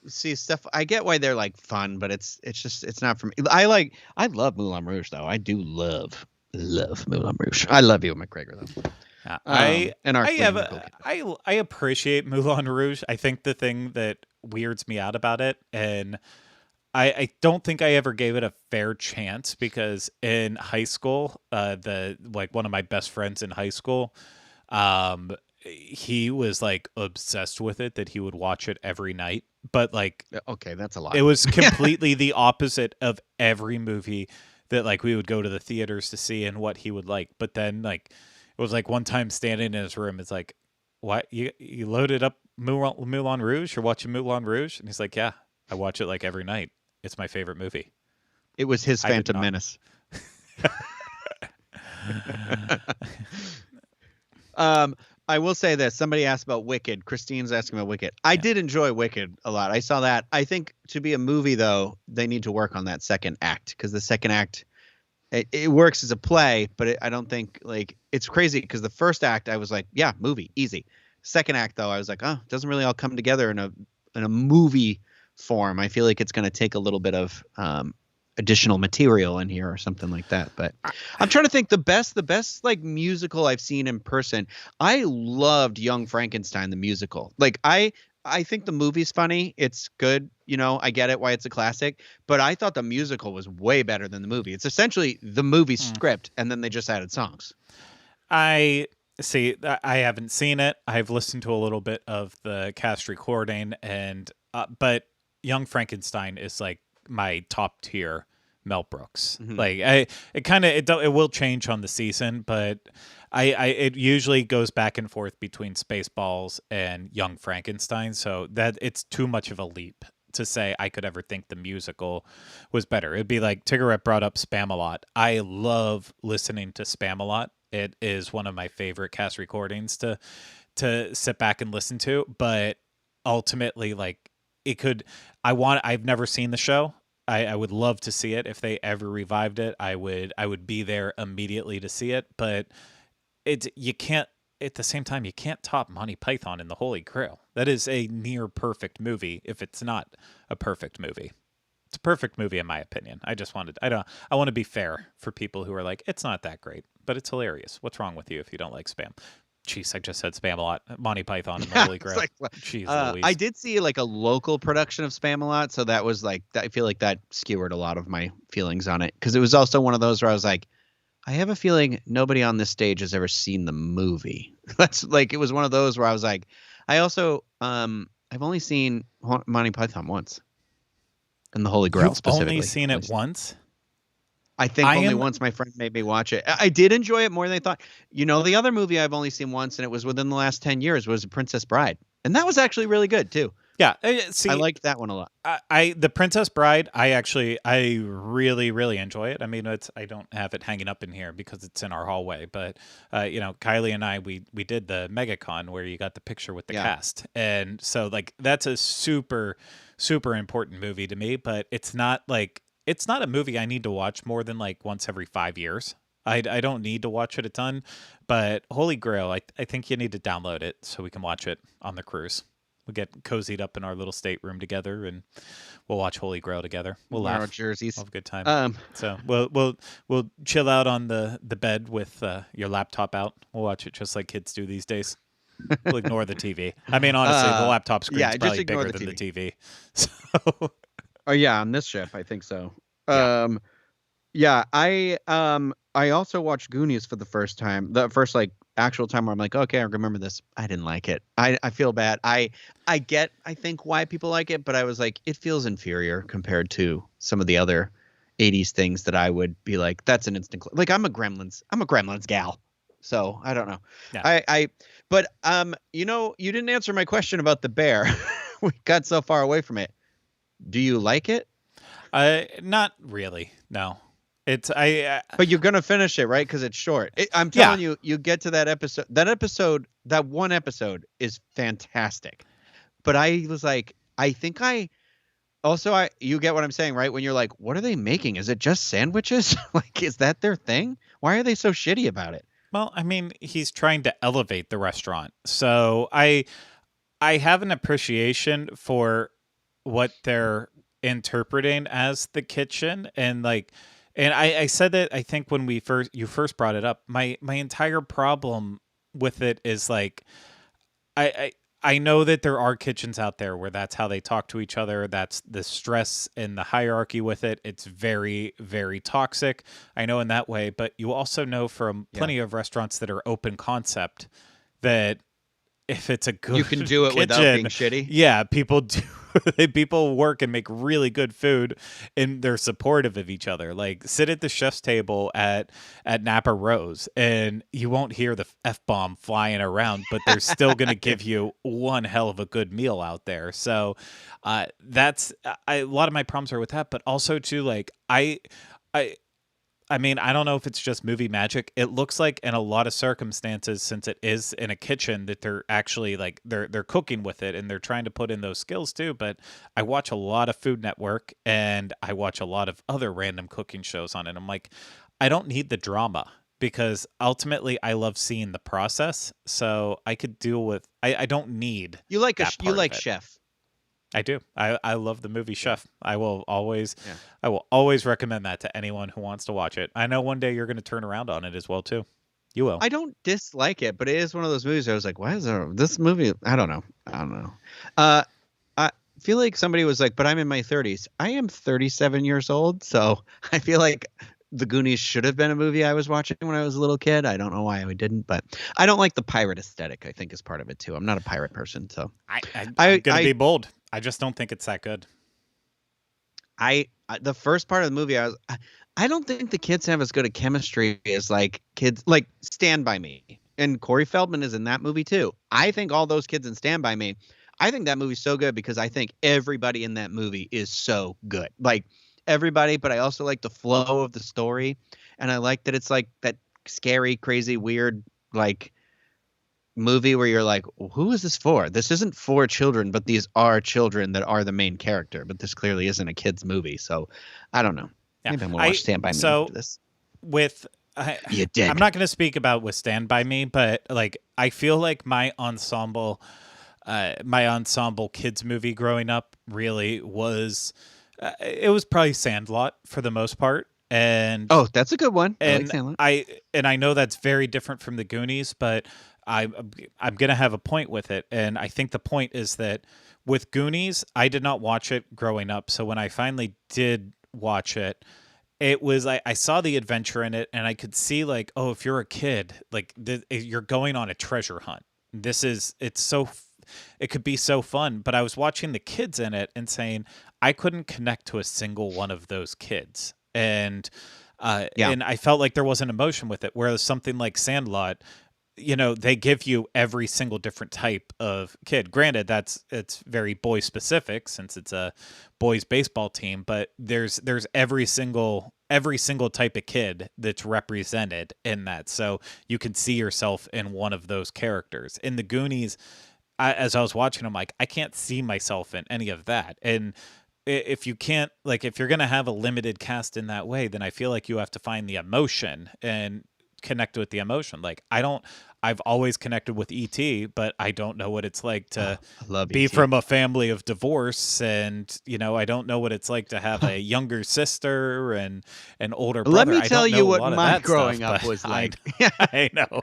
see stuff. I get why they're like fun, but it's not for me. I love Moulin Rouge though. I do love Moulin Rouge. I love Ewan McGregor though. I appreciate Moulin Rouge. I think the thing that weirds me out about it, and I don't think I ever gave it a fair chance, because in high school, one of my best friends in high school, he was like obsessed with it, that he would watch it every night. But like, okay, that's a lot. It was completely the opposite of every movie that like we would go to the theaters to see and what he would like. But then like, it was like one time standing in his room, it's like, what, you loaded up Moulin Rouge? You're watching Moulin Rouge? And he's like, yeah, I watch it like every night. It's my favorite movie. It was his Phantom Menace. I will say this. Somebody asked about Wicked. Christine's asking about Wicked. I did enjoy Wicked a lot. I saw that. I think to be a movie, though, they need to work on that second act, because the second act, it works as a play, but I don't think, like, it's crazy because the first act I was like, yeah, movie, easy. Second act, though, I was like, oh, it doesn't really all come together in a movie form. I feel like it's going to take a little bit of additional material in here or something like that. But I'm trying to think the best like musical I've seen in person. I loved Young Frankenstein, the musical. Like I think the movie's funny. It's good. You know, I get it why it's a classic, but I thought the musical was way better than the movie. It's essentially the movie script, and then they just added songs. I haven't seen it. I've listened to a little bit of the cast recording, and but Young Frankenstein is like my top tier Mel Brooks. Mm-hmm. Like it will change on the season, but it usually goes back and forth between Spaceballs and Young Frankenstein, so that it's too much of a leap to say I could ever think the musical was better. It'd be like Tiggerette brought up Spamalot. I love listening to Spamalot. It is one of my favorite cast recordings to sit back and listen to, but ultimately, like, I've never seen the show. I would love to see it. If they ever revived it, I would be there immediately to see it, but you can't, at the same time, you can't top Monty Python and the Holy Grail. That is a near perfect movie if it's not a perfect movie. It's a perfect movie in my opinion. I want to be fair for people who are like, it's not that great, but it's hilarious. What's wrong with you if you don't like Spam? Jeez, I just said Spam-A-Lot. Monty Python and the Holy Grail. Jeez Louise. I did see like a local production of Spam-A-Lot, so that was like, I feel like that skewered a lot of my feelings on it, because it was also one of those where I was like, I have a feeling nobody on this stage has ever seen the movie. That's like it was one of those where I was like, I also I've only seen Monty Python once, and the Holy Grail You've only specifically. seen it once? I think I only am once my friend made me watch it. I did enjoy it more than I thought. You know, the other movie I've only seen once, and it was within the last 10 years, was Princess Bride. And that was actually really good too. yeah, I see, liked that one a lot. I the Princess Bride, I really really enjoy it. I mean, it's I don't have it hanging up in here because it's in our hallway, but you know, Kylie and I we did the MegaCon where you got the picture with the Yeah. cast, and so like that's a super important movie to me. But it's not a movie I need to watch more than like once every 5 years. I don't need to watch it a ton, but Holy Grail, I think you need to download it so we can watch it on the cruise. We'll get cozied up in our little stateroom together, and we'll watch Holy Grail together. We'll Wear our laugh. jerseys. We'll have a good time. Um, So we'll chill out on the bed with your laptop out. We'll watch it just like kids do these days. We'll ignore the TV. I mean, honestly, the laptop yeah, screen's just probably ignore bigger the than TV. the TV. So Oh yeah, on this ship, I think so. yeah, Yeah, I also watched Goonies for the first time. The first like actual time where I'm like, okay, I remember this. I didn't like it. I feel bad. I think why people like it, but I was like, it feels inferior compared to some of the other 80s things that I would be like, that's an instant like I'm a Gremlins gal. So I don't know. yeah. But you know, you didn't answer my question about the bear. We got so far away from it. Do you like it? Not really. No, it's I. But you're gonna finish it, right? Because it's short. I'm Yeah. telling you, you get to that episode. That one episode is fantastic. But I was like, I think I also you get what I'm saying, right? When you're like, what are they making? Is it just sandwiches? Like, is that their thing? Why are they so shitty about it? Well, I mean, he's trying to elevate the restaurant, so I have an appreciation for what they're interpreting as the kitchen, and like and I said that I think when you first brought it up, my entire problem with it is like I I know that there are kitchens out there where that's how they talk to each other. That's the stress and the hierarchy with it. It's very, very toxic. I know in that way, but you also know from Yeah. plenty of restaurants that are open concept that if it's a good You can do it without being kitchen, shitty. yeah, people do. People work and make really good food, and they're supportive of each other. Like sit at the chef's table at Napa Rose, and you won't hear the f bomb flying around, but they're still going to give you one hell of a good meal out there. So that's a lot of my problems are with that, but also too like I I mean, I don't know if it's just movie magic. It looks like in a lot of circumstances, since it is in a kitchen, that they're actually like they're cooking with it and they're trying to put in those skills too. But I watch a lot of Food Network and I watch a lot of other random cooking shows on it. I'm like, I don't need the drama because ultimately I love seeing the process. So I could deal with I don't need You like that you part of like it. Chef. I do. I love the movie Yeah. Chef. I will always Yeah. I will always recommend that to anyone who wants to watch it. I know one day you're going to turn around on it as well too. You will. I don't dislike it, but it is one of those movies I was like, why is there this movie? I don't know. I don't know. Uh, I feel like somebody was like, but I'm in my 30s. I am 37 years old, so I feel like The Goonies should have been a movie I was watching when I was a little kid. I don't know why I didn't, but I don't like the pirate aesthetic. I think is part of it too. I'm not a pirate person, so I'm I going to be I bold. I just don't think it's that good. the first part of the movie, I don't think the kids have as good a chemistry as like kids like Stand By Me, and Corey Feldman is in that movie too. I think all those kids in Stand By Me, I think that movie's so good because I think everybody in that movie is so good, like everybody. But I also like the flow of the story, and I like that it's like that scary, crazy, weird like movie where you're like, who is this for? This isn't for children, but these are children that are the main character. But this clearly isn't a kid's movie, so I don't know. Yeah. Maybe I'm gonna watch Stand By Me So after this. with You did. I'm not going to speak about with Stand By Me, but like I feel like my ensemble kids movie growing up really was it was probably Sandlot for the most part. And Oh, that's a good one. I like and Sandlot. I know that's very different from the Goonies, but I'm gonna have a point with it, and I think the point is that with Goonies, I did not watch it growing up, so when I finally did watch it, it was I saw the adventure in it, and I could see like, oh, if you're a kid, like you're going on a treasure hunt. It could be so fun. But I was watching the kids in it and saying I couldn't connect to a single one of those kids, Yeah. and I felt like there was an emotion with it. Whereas something like Sandlot, they give you every single different type of kid. Granted, it's very boy specific since it's a boys baseball team, but there's every single type of kid that's represented in that. So you can see yourself in one of those characters. In the Goonies, as I was watching, I'm like, I can't see myself in any of that. And if you can't, like, if you're going to have a limited cast in that way, then I feel like you have to find the emotion and connect with the emotion. Like, I've always connected with ET, but I don't know what it's like to I love be ET. from a family of divorce. And, I don't know what it's like to have a younger sister and an older Let brother. me I tell don't know you a what lot of my that growing stuff, up but was like. I know.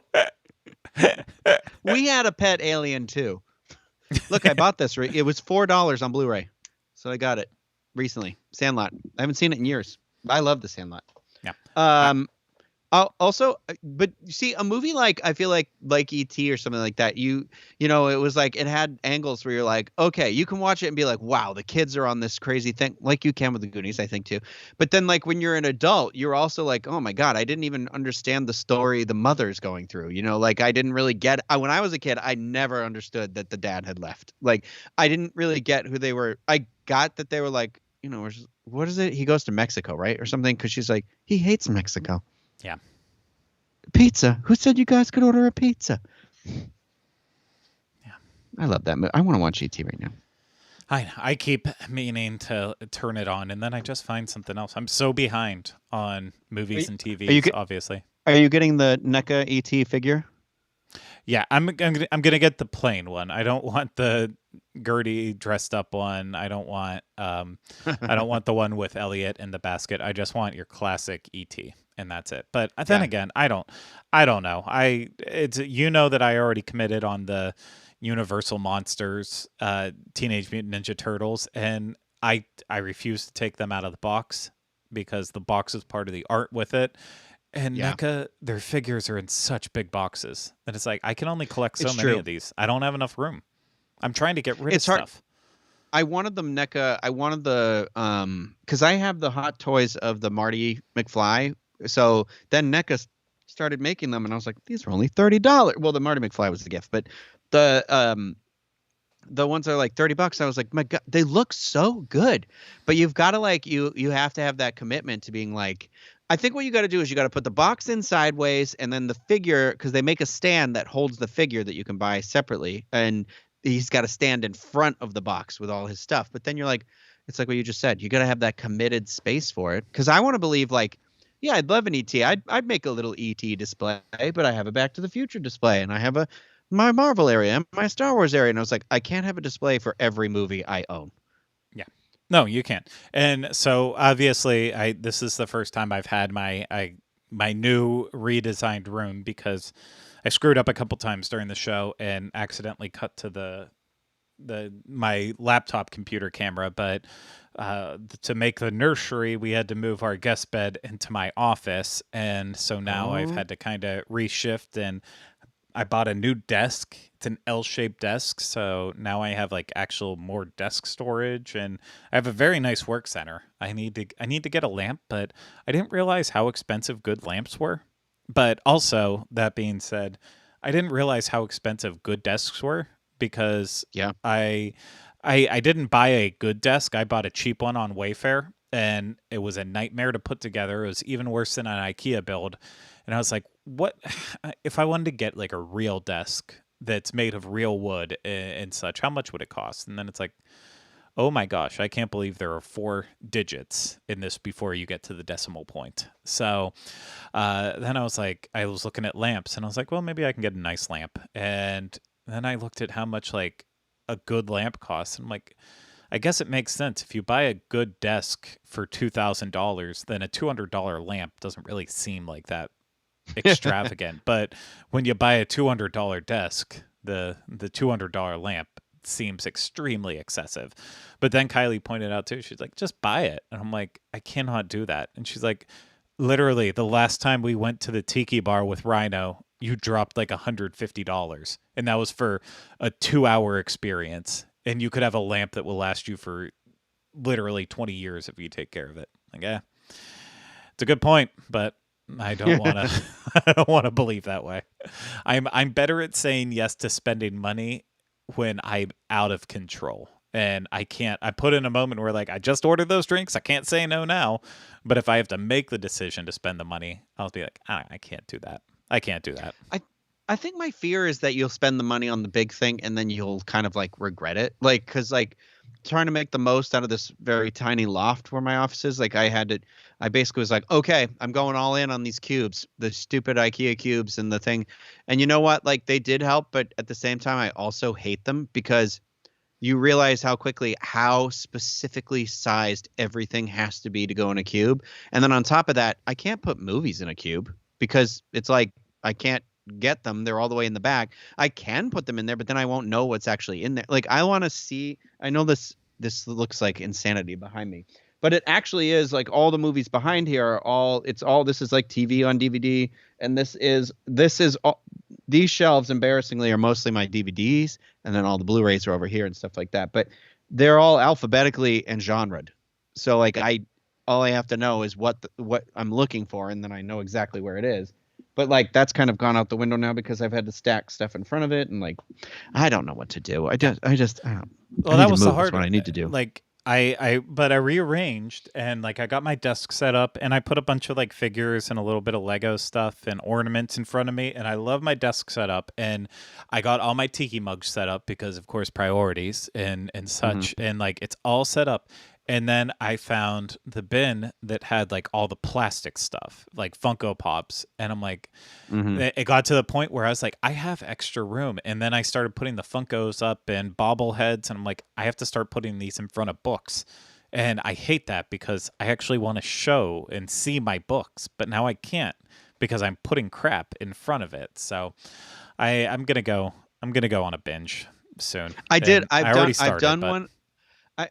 We had a pet alien too. Look, I bought this. It was $4 on Blu-ray, so I got it recently. Sandlot. I haven't seen it in years. I love the Sandlot. Yeah. Also, but you see, a movie like I feel like E.T. or something like that. It was like it had angles where you're like, okay, you can watch it and be like, wow, the kids are on this crazy thing, like you can with the Goonies, I think too. But then, like when you're an adult, you're also like, oh my god, I didn't even understand the story the mother's going through. Like I didn't really get. When I was a kid, I never understood that the dad had left. Like I didn't really get who they were. I got that they were like, what is it? He goes to Mexico, right, or something? Because she's like, he hates Mexico. Yeah. Pizza. Who said you guys could order a pizza? Yeah. I love that movie. I want to watch E.T. right now. I keep meaning to turn it on, and then I just find something else. I'm so behind on movies and TVs, obviously. Are you getting the NECA E.T. figure? Yeah, I'm gonna get the plain one. I don't want the Gertie dressed up one. I don't want the one with Elliot in the basket. I just want your classic ET, and that's it. But then again, I don't know. That I already committed on the Universal Monsters, Teenage Mutant Ninja Turtles, and I refuse to take them out of the box because the box is part of the art with it. And NECA, their figures are in such big boxes that it's like I can only collect so many of these. I don't have enough room. I'm trying to get rid of stuff. I wanted them NECA. I wanted the because I have the Hot Toys of the Marty McFly. So then NECA started making them, and I was like, these are only $30. Well, the Marty McFly was the gift, but the ones that are like $30. I was like, my God, they look so good. But you've got to you have to have that commitment to being like. I think what you got to do is you got to put the box in sideways and then the figure, because they make a stand that holds the figure that you can buy separately. And he's got to stand in front of the box with all his stuff. But then you're like, it's like what you just said. You got to have that committed space for it. Because I want to believe I'd love an ET. I'd make a little ET display, but I have a Back to the Future display and I have my Marvel area and my Star Wars area. And I was like, I can't have a display for every movie I own. No, you can't. And so obviously this is the first time I've had my new redesigned room because I screwed up a couple times during the show and accidentally cut to my laptop computer camera, but to make the nursery, we had to move our guest bed into my office, and so now I've had to kind of reshift, and I bought a new desk. It's an L-shaped desk, so now I have actual more desk storage, and I have a very nice work center. I need to get a lamp, but I didn't realize how expensive good lamps were. But also, that being said, I didn't realize how expensive good desks were because I didn't buy a good desk. I bought a cheap one on Wayfair, and it was a nightmare to put together. It was even worse than an IKEA build. And I was like, what if I wanted to get a real desk that's made of real wood and such, how much would it cost? And then it's like, oh my gosh, I can't believe there are 4 digits in this before you get to the decimal point. So then I was looking at lamps and I was like, well, maybe I can get a nice lamp. And then I looked at how much a good lamp costs. And I'm like, I guess it makes sense. If you buy a good desk for $2,000, then a $200 lamp doesn't really seem like that extravagant. But when you buy a $200 desk, the $200 lamp seems extremely excessive. But then Kylie pointed out too, she's like, just buy it. And I'm like, I cannot do that. And she's like, literally, the last time we went to the tiki bar with Rhino, you dropped like $150. And that was for a 2-hour experience. And you could have a lamp that will last you for literally 20 years if you take care of it. Like, yeah, it's a good point, but I don't want to. I don't want to believe that way. I'm better at saying yes to spending money when I'm out of control, and I can't. I put in a moment where like I just ordered those drinks. I can't say no now, but if I have to make the decision to spend the money, I'll be like, I can't do that. I can't do that. I think my fear is that you'll spend the money on the big thing and then you'll kind of like regret it. Like, cause like trying to make the most out of this very tiny loft where my office is, like I basically was like, okay, I'm going all in on these cubes, the stupid IKEA cubes and the thing. And you know what? Like they did help, but at the same time, I also hate them because you realize how specifically sized everything has to be to go in a cube. And then on top of that, I can't put movies in a cube because it's like, I can't get them. They're all the way in the back. I can put them in there, but then I won't know what's actually in there. Like I want to see, I know this looks like insanity behind me, but it actually is like all the movies behind here are all, this is like TV on DVD. And this is all, these shelves embarrassingly are mostly my DVDs. And then all the Blu-rays are over here and stuff like that, but they're all alphabetically and genred. So like all I have to know is what I'm looking for. And then I know exactly where it is. But like that's kind of gone out the window now because I've had to stack stuff in front of it, and like I don't know what to do. I don't. Well, that was the hard. What I need to do. Like but I rearranged and like I got my desk set up and I put a bunch of like figures and a little bit of Lego stuff and ornaments in front of me, and I love my desk set up, and I got all my tiki mugs set up because of course priorities and such, and like it's all set up. And then I found the bin that had like all the plastic stuff, like Funko Pops. And I'm like, it got to the point where I was like, I have extra room. And then I started putting the Funkos up and bobbleheads. And I'm like, I have to start putting these in front of books. And I hate that because I actually want to show and see my books. But now I can't because I'm putting crap in front of it. So I'm going to go on a binge soon. I've started, done one.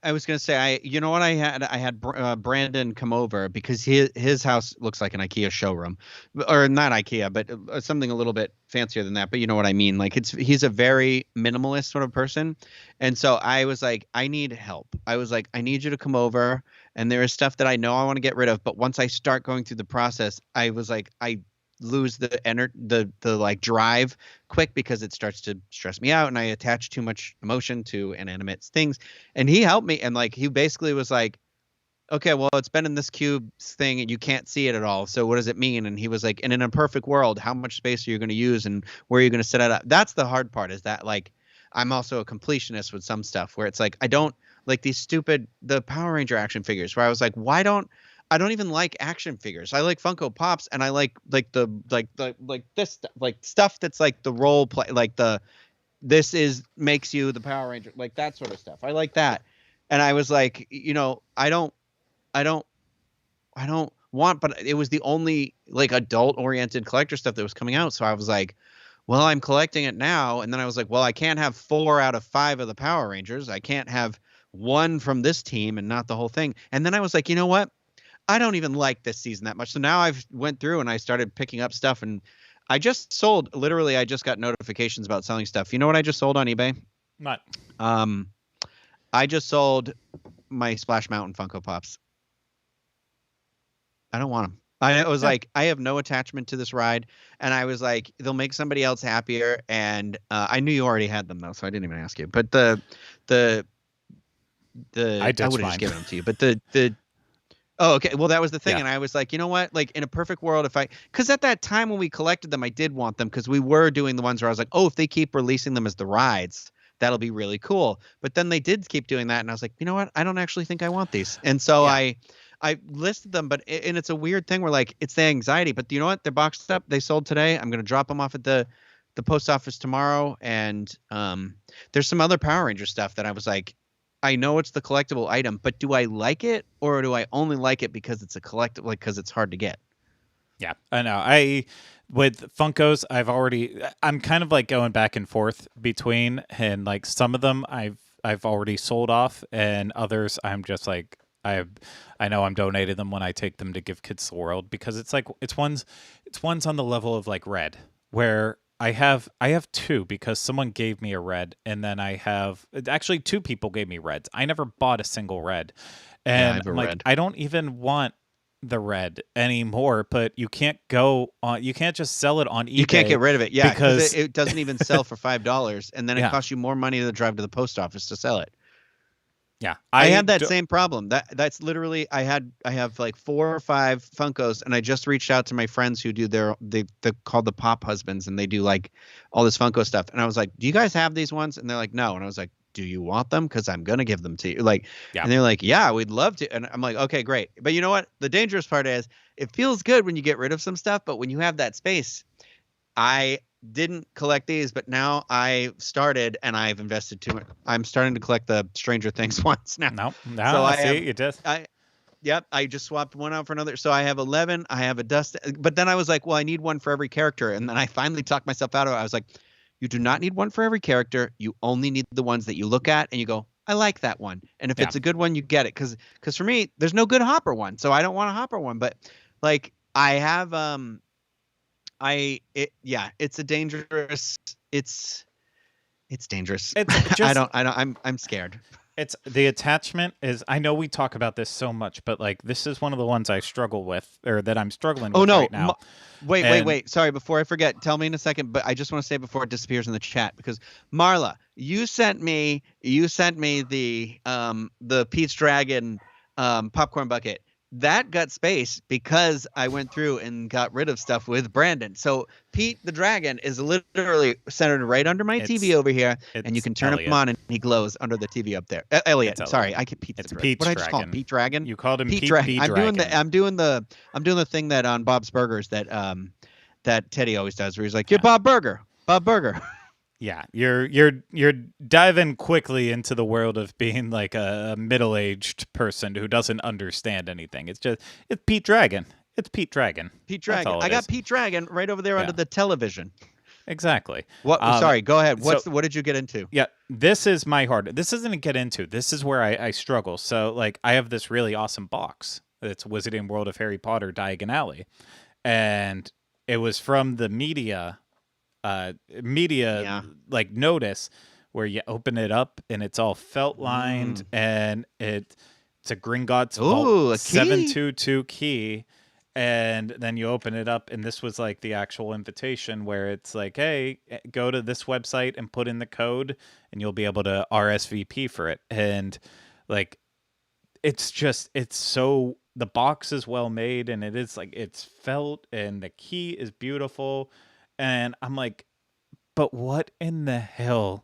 I was going to say, you know what I had Brandon come over because his house looks like an IKEA showroom, or not IKEA, but something a little bit fancier than that. But you know what I mean? Like he's a very minimalist sort of person. And so I was like, I need help. I was like, I need you to come over. And there is stuff that I know I want to get rid of. But once I start going through the process, I was like, I lose the like drive quick because it starts to stress me out and I attach too much emotion to inanimate things. And he helped me, and like he basically was like, okay, well, it's been in this cube thing and you can't see it at all, so what does it mean? And he was like, and in a perfect world, how much space are you going to use and where are you going to set it up? That's the hard part, is that like I'm also a completionist with some stuff where it's like I don't like the Power Ranger action figures where I was like, I don't even like action figures. I like Funko Pops, and I like this stuff, like stuff that's like the role play, like makes you the Power Ranger, like that sort of stuff. I like that. And I was like, I don't want, but it was the only like adult oriented collector stuff that was coming out. So I was like, well, I'm collecting it now. And then I was like, well, I can't have 4 out of 5 of the Power Rangers. I can't have one from this team and not the whole thing. And then I was like, you know what? I don't even like this season that much. So now I've went through and I started picking up stuff, and I just sold, literally, I just got notifications about selling stuff. You know what I just sold on eBay? Not. I just sold my Splash Mountain Funko Pops. I don't want them. I was like, I have no attachment to this ride. And I was like, they'll make somebody else happier. And I knew you already had them though, so I didn't even ask you. But I would have just given them to you. But oh, okay. Well, that was the thing. Yeah. And I was like, you know what? Like in a perfect world, because at that time when we collected them, I did want them because we were doing the ones where I was like, oh, if they keep releasing them as the rides, that'll be really cool. But then they did keep doing that. And I was like, you know what? I don't actually think I want these. And so I listed them, and it's a weird thing where like, it's the anxiety, but you know what? They're boxed up. They sold today. I'm going to drop them off at the post office tomorrow. And there's some other Power Ranger stuff that I was like, I know it's the collectible item, but do I like it, or do I only like it because it's a collectible, like because it's hard to get? Yeah, I know. I with Funkos, I'm kind of like going back and forth between, and like some of them I've already sold off, and others I'm just like I know I'm donating them when I take them to Give Kids the World, because it's like it's ones on the level of like Red, where I have two because someone gave me a red, and then I have actually two people gave me reds. I never bought a single red, Yeah, I and have a I'm like, red. I don't even want the red anymore, but you can't go on, you can't just sell it on You can't eBay get rid of it. Yeah, because it, because it doesn't even sell for $5, and then it yeah, costs you more money to drive to the post office to sell it. yeah, I had that same problem. That's literally I have like 4 or 5 Funkos, and I just reached out to my friends who do they're called the Pop Husbands, and they do like all this Funko stuff. And I was like, "Do you guys have these ones?" And they're like, "No." And I was like, "Do you want them? Because I'm gonna give them to you." Like, yeah, and they're like, "Yeah, we'd love to." And I'm like, "Okay, great." But you know what? The dangerous part is it feels good when you get rid of some stuff, but when you have that space, I didn't collect these, but now I started and I've invested too much. I'm starting to collect the Stranger Things ones now. no, So no, I see, have you just I yep, I just swapped one out for another. So I have 11, I have a dust, but then I was like, well, I need one for every character, and then I finally talked myself out of it. I was like, you do not need one for every character. You only need the ones that you look at and you go, I like that one. And if yeah. it's a good one, you get it cuz for me, there's no good Hopper one. So I don't want a Hopper one, but like I have yeah, it's a dangerous it's dangerous. It's just I'm scared. it's the attachment is, I know we talk about this so much, but like this is one of the ones I struggle with, or that I'm struggling Oh with no. right now. And Wait. Sorry, before I forget, tell me in a second, but I just want to say before it disappears in the chat, because Marla, you sent me the Pete's Dragon popcorn bucket. That got space because I went through and got rid of stuff with Brandon. So Pete the Dragon is literally centered right under my TV it's over here, and you it's can turn him Elliot. on and he glows under the TV up there. It's Elliot, Elliot. sorry, I get Pete It's the Dragon. What Pete's did I just call him? Dragon. Pete Dragon? You called him Pete Pete Dragon. B I'm doing Dragon. the thing that on Bob's Burgers that Teddy always does, where he's like, "You're Yeah. Bob Burger, Bob Burger." Yeah, you're diving quickly into the world of being like a middle-aged person who doesn't understand anything. It's Pete Dragon. It's Pete Dragon. Pete That's Dragon. all I it got is. Pete Dragon right over there under Yeah, the television. exactly. What? Sorry, go ahead. So What did you get into? yeah, this is my hard. This isn't a get into. This is where I struggle. So like I have this really awesome box. It's Wizarding World of Harry Potter Diagon Alley, and it was from the media Yeah. like notice, where you open it up and it's all felt lined, Mm. and it's a Gringotts Vault Ooh, a key. 722 key, and then you open it up and this was like the actual invitation where it's like, hey, go to this website and put in the code and you'll be able to RSVP for it. And like it's so, the box is well made, and it is like it's felt, and the key is beautiful, and I'm like, but what in the hell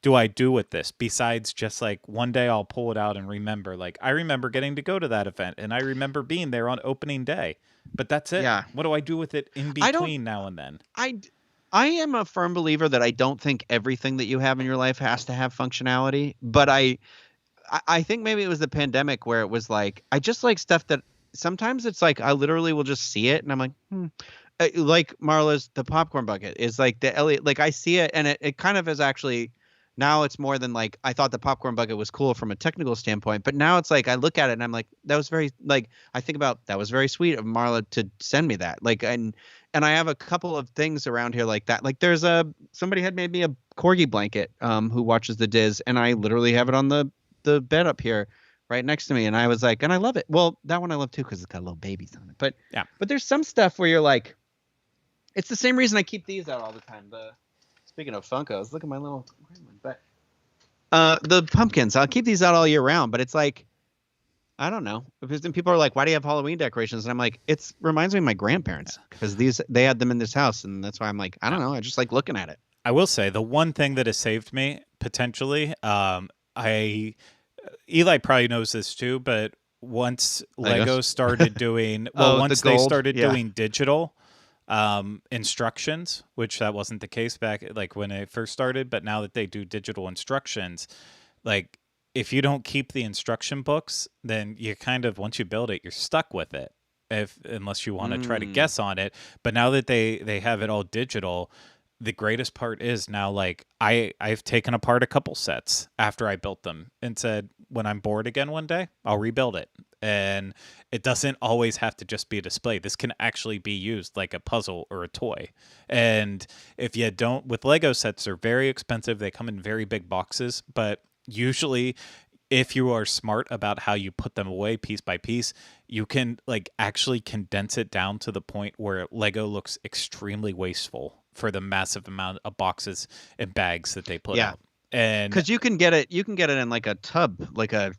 do I do with this besides just like one day I'll pull it out and remember, like I remember getting to go to that event and I remember being there on opening day, but that's it. Yeah. What do I do with it in I don't. between now and then? I. I am a firm believer that I don't think everything that you have in your life has to have functionality, but I think maybe it was the pandemic where it was like I just like stuff that sometimes it's like I literally will just see it and I'm like, like Marla's the popcorn bucket is like the Elliot, like I see it and it kind of is actually, now it's more than like I thought the popcorn bucket was cool from a technical standpoint, but now it's like I look at it and I'm like, that was very, like I think about that was very sweet of Marla to send me that, like, and I have a couple of things around here like that, like there's somebody had made me a corgi blanket who watches the Diz, and I literally have it on the bed up here right next to me, and I was like, and I love it. Well, that one I love too because it's got little babies on it, Yeah. but there's some stuff where you're like, it's the same reason I keep these out all the time. Speaking of Funkos, look at my little gremlin. But the pumpkins, I'll keep these out all year round. But it's like, I don't know. Because then people are like, "Why do you have Halloween decorations?" And I'm like, it reminds me of my grandparents because they had them in this house, and that's why I'm like, I don't know. I just like looking at it. I will say the one thing that has saved me potentially, I Eli probably knows this too, but once Lego Legos. started doing Oh, once the they gold. started Yeah. doing digital instructions, which that wasn't the case back like when it first started, but now that they do digital instructions, like if you don't keep the instruction books, then you kind of, once you build it, you're stuck with it. if unless you want to try to Mm. guess on it. But now that they have it all digital, the greatest part is now like I've taken apart a couple sets after I built them and said when I'm bored again one day, I'll rebuild it. And it doesn't always have to just be a display. This can actually be used like a puzzle or a toy. And if you don't, with Lego sets, they're very expensive. They come in very big boxes, but usually if you are smart about how you put them away piece by piece, you can like actually condense it down to the point where Lego looks extremely wasteful for the massive amount of boxes and bags that they put Yeah. out. And Because you can get it in like a tub, like a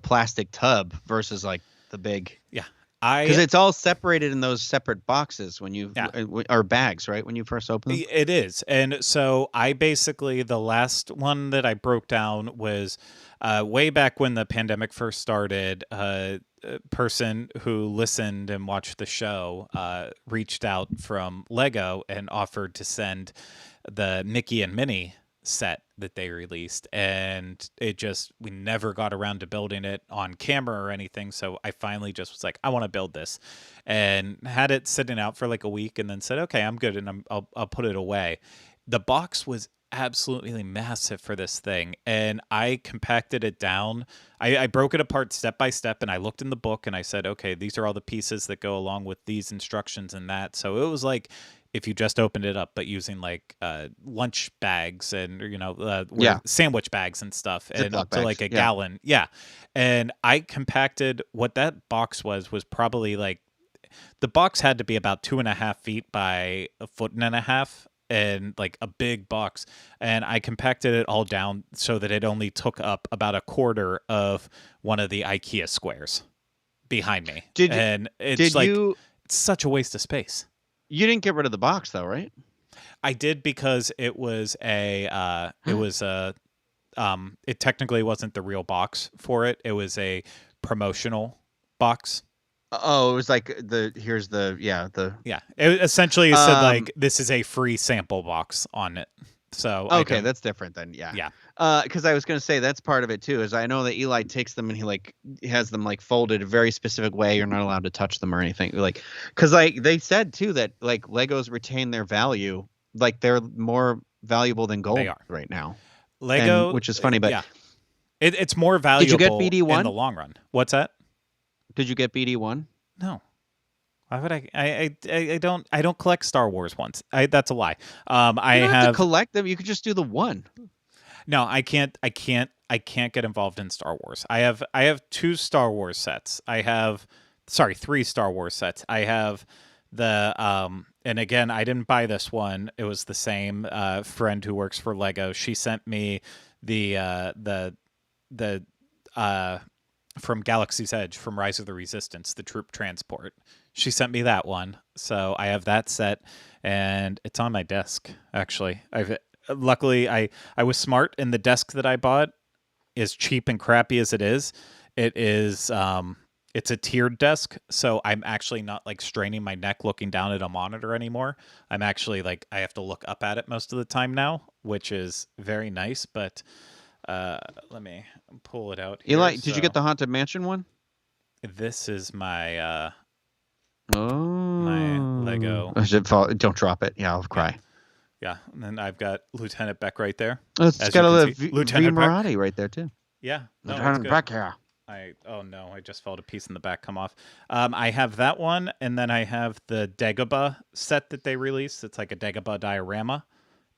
plastic tub versus like the big. yeah, Because I it's all separated in those separate boxes when you Yeah. or bags, right? When you first open them. It is. And so I basically, the last one that I broke down was way back when the pandemic first started. A person who listened and watched the show reached out from Lego and offered to send the Mickey and Minnie set that they released, and we never got around to building it on camera or anything. So I finally just was like, I want to build this, and had it sitting out for like a week, and then said, okay, I'm good, and I'll put it away. The box was absolutely massive for this thing, and I compacted it down. I broke it apart step by step, and I looked in the book and I said, okay, these are all the pieces that go along with these instructions and that. So it was like if you just opened it up, but using like lunch bags and sandwich bags and stuff, and Ziploc up to like bags, a yeah. gallon. Yeah, and I compacted what that box was probably like the box had to be about 2.5 feet by 1.5 feet. And like a big box, and I compacted it all down so that it only took up about a quarter of one of the IKEA squares behind me. And it's it's such a waste of space. You didn't get rid of the box though, right? I did because it was it technically wasn't the real box for it. It was a promotional box. Oh, it was like here's the Yeah. It essentially said like this is a free sample box on it. So okay, that's different then. Yeah. Yeah. Because I was gonna say that's part of it too. Is I know that Eli takes them and he has them like folded a very specific way. You're not allowed to touch them or anything. Like, because like they said too that like Legos retain their value. Like they're more valuable than gold right now. Lego, which is funny, but yeah, it's more valuable. Did you get BD1 in the long run? What's that? Did you get BD1? No. Why would I don't collect Star Wars ones. That's a lie. I you don't have to collect them. You could just do the one. No, I can't get involved in Star Wars. I have 2 Star Wars sets. 3 Star Wars sets. I have the and again, I didn't buy this one. It was the same friend who works for Lego. She sent me the from Galaxy's Edge, from Rise of the Resistance, the troop transport. She sent me that one, so I have that set, and it's on my desk. Actually, luckily I was smart, and the desk that I bought, as cheap and crappy as it is, it's a tiered desk, so I'm actually not like straining my neck looking down at a monitor anymore. I'm actually like I have to look up at it most of the time now, which is very nice, but. Let me pull it out here. Eli, did you get the Haunted Mansion one? This is my my Lego. Don't drop it. Yeah, I'll cry. Yeah, and then I've got Lieutenant Beck right there. Oh, it's got a Lieutenant Marathi right there too. Yeah, no, Lieutenant Beck here. I just felt a piece in the back come off. I have that one, and then I have the Dagobah set that they released. It's like a Dagobah diorama.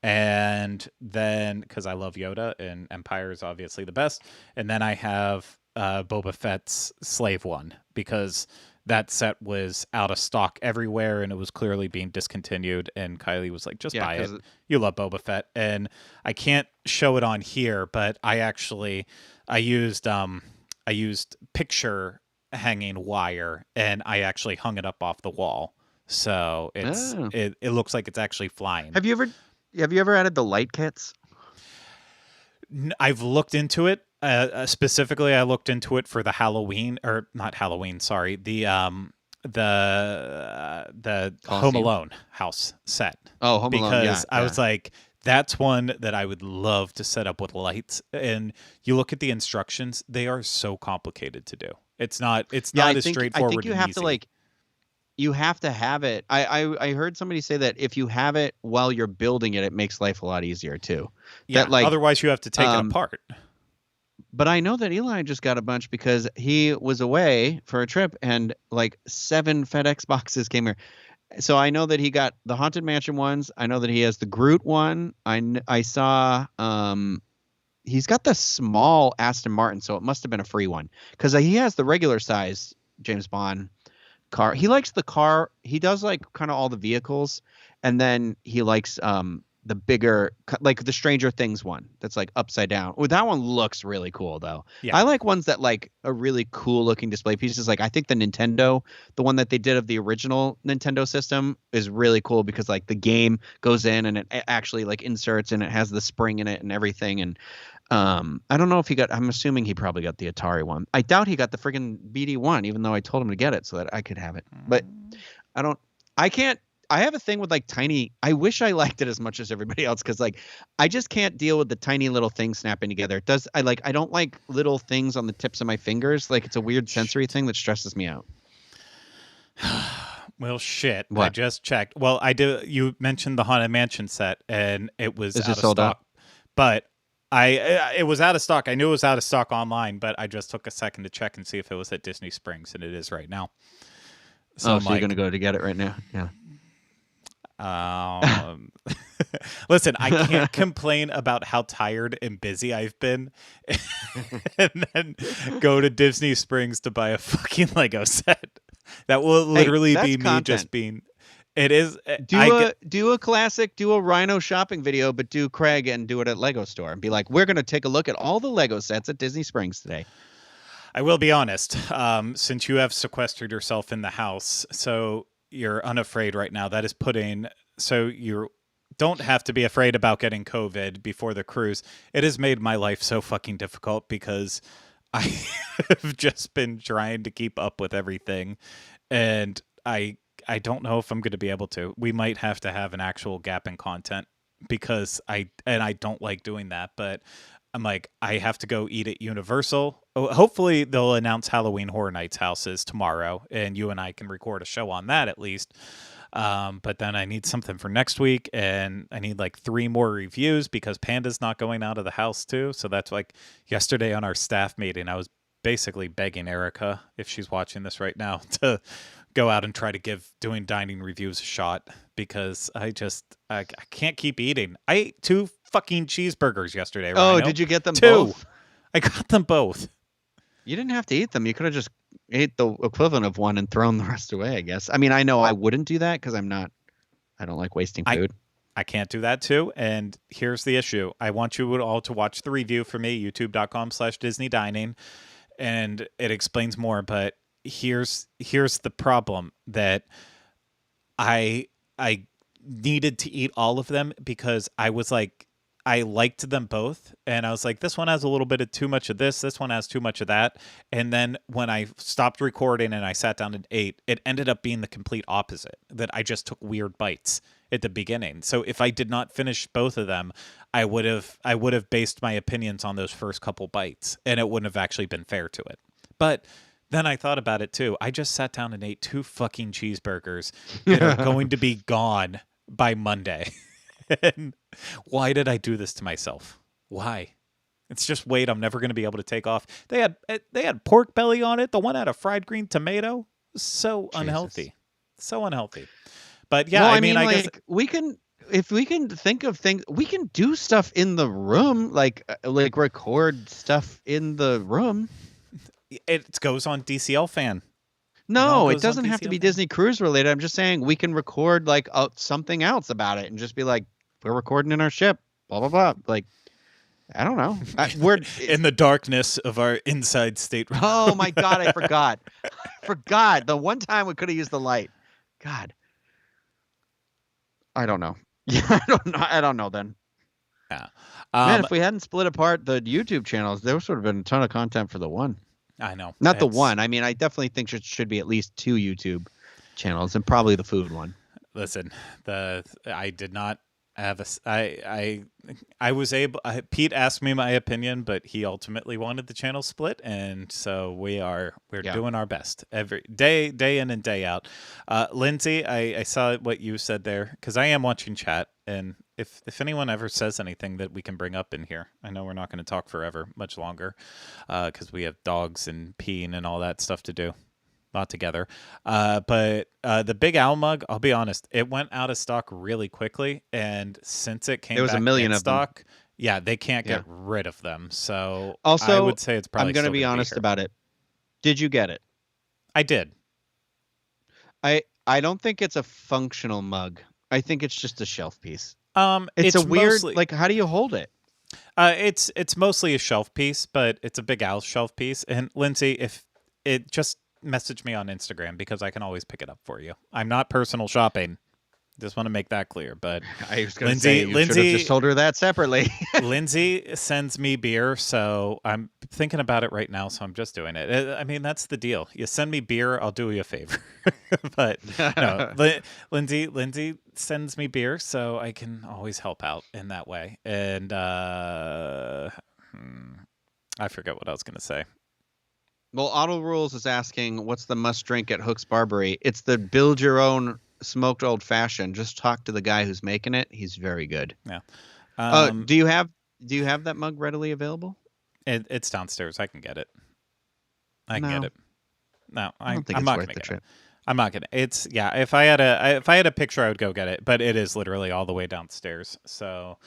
And then, because I love Yoda, and Empire is obviously the best. And then I have Boba Fett's Slave one, because that set was out of stock everywhere, and it was clearly being discontinued. And Kylie was like, just buy it. You love Boba Fett. And I can't show it on here, but I used picture hanging wire, and I actually hung it up off the wall. So it looks like it's actually flying. Have you ever added the light kits? I've looked into it. Specifically, I looked into it for the Halloween, or not Halloween. Sorry, the Home Alone house set. Oh, Home Alone. Because I was like, that's one that I would love to set up with lights. And you look at the instructions; they are so complicated to do. It's not as straightforward. I think you have to like. you have to have it. I heard somebody say that if you have it while you're building it, it makes life a lot easier too. That Yeah. like Otherwise, you have to take it um apart. but I know that Eli just got a bunch because he was away for a trip and like 7 FedEx boxes came here. So I know that he got the Haunted Mansion ones. I know that he has the Groot one. I saw he's got the small Aston Martin, so it must have been a free one because he has the regular size James Bond car. He likes the car. He does like kind of all the vehicles, and then he likes the bigger, like the Stranger Things one that's like upside down. Oh, that one looks really cool though. Yeah. I like ones that like are really cool looking display pieces. Like I think the Nintendo, the one that they did of the original Nintendo system is really cool because like the game goes in and it actually like inserts and it has the spring in it and everything. And I don't know if he got, I'm assuming he probably got the Atari one. I doubt he got the friggin' BD one, even though I told him to get it so that I could have it. But I don't, I can't, I have a thing with like tiny, I wish I liked it as much as everybody else because like I just can't deal with the tiny little things snapping together. It does, I don't like little things on the tips of my fingers. Like it's a weird sensory thing that stresses me out. Well, shit. I What? just checked. Well, I did. You mentioned the Haunted Mansion set, and it was Is out it of sold stock. out? But it was out of stock. I knew it was out of stock online, but I just took a second to check and see if it was at Disney Springs, and it is right now. So Oh, I'm so you're like, going to go to get it right now? Yeah. um, listen, I can't complain about how tired and busy I've been, and then go to Disney Springs to buy a fucking Lego set. That will literally that's be me content. just being. It is. Do a classic, do a Rhino shopping video, but do Craig and do it at Lego store and be like, we're going to take a look at all the Lego sets at Disney Springs today. I will be honest. Since you have sequestered yourself in the house, so you're unafraid right now. That is putting. So you don't have to be afraid about getting COVID before the cruise. It has made my life so fucking difficult because I have just been trying to keep up with everything, and I don't know if I'm going to be able to. We might have to have an actual gap in content because I don't like doing that, but I'm like, I have to go eat at Universal. Oh, hopefully they'll announce Halloween Horror Nights houses tomorrow and you and I can record a show on that at least. But then I need something for next week and I need like 3 more reviews because Panda's not going out of the house too. So that's like yesterday on our staff meeting, I was basically begging Erica, if she's watching this right now, to go out and try to give doing dining reviews a shot because I can't keep eating. I ate 2 fucking cheeseburgers yesterday. Oh, Rhino. did you get them 2. both? I got them both. You didn't have to eat them. You could have just ate the equivalent of one and thrown the rest away, I guess. I mean, I know I wouldn't do that because I don't like wasting food. I can't do that too. And here's the issue. I want you all to watch the review for me, youtube.com/Disney Dining. And it explains more, but here's the problem that I needed to eat all of them because I was like, I liked them both. And I was like, this one has a little bit of too much of this one has too much of that. And then when I stopped recording and I sat down and ate, it ended up being the complete opposite, that I just took weird bites at the beginning. So if I did not finish both of them, I would have based my opinions on those first couple bites and it wouldn't have actually been fair to it. But then I thought about it too. I just sat down and ate 2 fucking cheeseburgers that are going to be gone by Monday. And why did I do this to myself? Why? It's just weight I'm never going to be able to take off. They had pork belly on it. The one had a fried green tomato. So unhealthy. So unhealthy. But yeah, well, I mean, I like, guess we can, if we can think of things, we can do stuff in the room, like record stuff in the room. it goes on DCL Fan. No, It it doesn't have to be Disney Cruise related. I'm just saying we can record like something else about it and just be like, we're recording in our ship, blah, blah, blah. Like, I don't know. We're in the darkness of our inside stateroom. Oh my God, I forgot. I forgot. The one time we could have used the light. God. I don't know. Yeah, I don't know then. Yeah. Man, if we hadn't split apart the YouTube channels, there would have been a ton of content for the one. I know. Not the one. I mean, I definitely think it should be at least 2 YouTube channels and probably the food one. Listen, I did not have I was able. Pete asked me my opinion, but he ultimately wanted the channel split, and so we're Yeah. doing our best every day in and day out. Lindsay, I saw what you said there because I am watching chat, and if anyone ever says anything that we can bring up in here, I know we're not going to talk forever, much longer, because we have dogs and peeing and all that stuff to do. Not together. But the Big Owl mug, I'll be honest, it went out of stock really quickly. And since it There came was a back million in of them. stock, yeah, they can't Yeah. get rid of them. So I Also, would say it's I'm probably going to still be going to be honest here. about it. Did you get it? I did. I don't think it's a functional mug. I think it's just a shelf piece. It's a It's weird, mostly like, how do you hold it? it's mostly a shelf piece, but it's a Big Owl shelf piece. And Lindsay, if it just message me on Instagram because I can always pick it up for you. I'm not personal shopping. Just want to make that clear. But I was going to say you should have just told her that separately. Lindsay sends me beer, so I'm thinking about it right now. So I'm just doing it. I mean, that's the deal. You send me beer, I'll do you a favor. But no, Lindsay sends me beer, so I can always help out in that way. And I forget what I was going to say. Well, Auto Rules is asking, what's the must drink at Hook's Barbery? It's the build your own smoked old fashioned. Just talk to the guy who's making it. He's very good. Yeah. Do you have that mug readily available? It's downstairs. I can get it. I can No. get it. No, I don't think I'm it's not worth gonna the get trip. it. I'm not gonna. It's yeah. If I had a picture, I would go get it. But it is literally all the way downstairs. So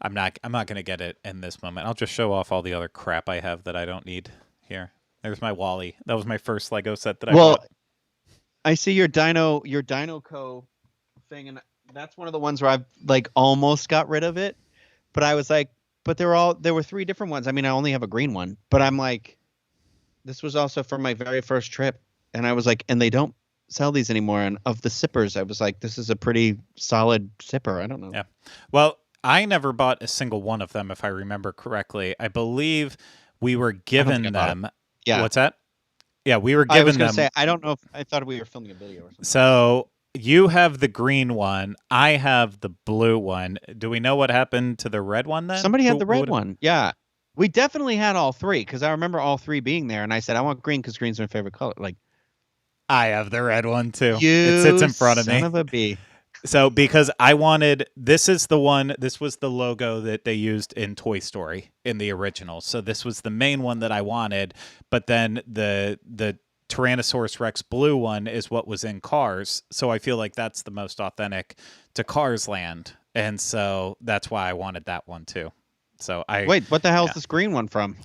I'm not gonna get it in this moment. I'll just show off all the other crap I have that I don't need here. There's my Wally. That was my first Lego set that I bought. I see your Dino Co thing, and that's one of the ones where I've like almost got rid of it. But I was like, but there were 3 different ones. I mean, I only have a green one, but I'm like, this was also from my very first trip, and I was like, and they don't sell these anymore. And of the sippers, I was like, this is a pretty solid sipper. I don't know. Yeah. Well, I never bought a single one of them, if I remember correctly. I believe we were given them. Yeah. What's that? Yeah, we were I given was going them. to say, I don't know if I thought we were filming a video or something. So you have the green one. I have the blue one. Do we know what happened to the red one then? Somebody had the red one. Yeah. We definitely had all 3 because I remember all 3 being there. And I said, I want green because green's my favorite color. Like, I have the red one too. You it sits in front of me. Son of a bee. So because I wanted, this was the logo that they used in Toy Story in the original. So this was the main one that I wanted. But then the Tyrannosaurus Rex blue one is what was in Cars. So I feel like that's the most authentic to Cars Land. And so that's why I wanted that one too. So Wait, what the hell is this green one from?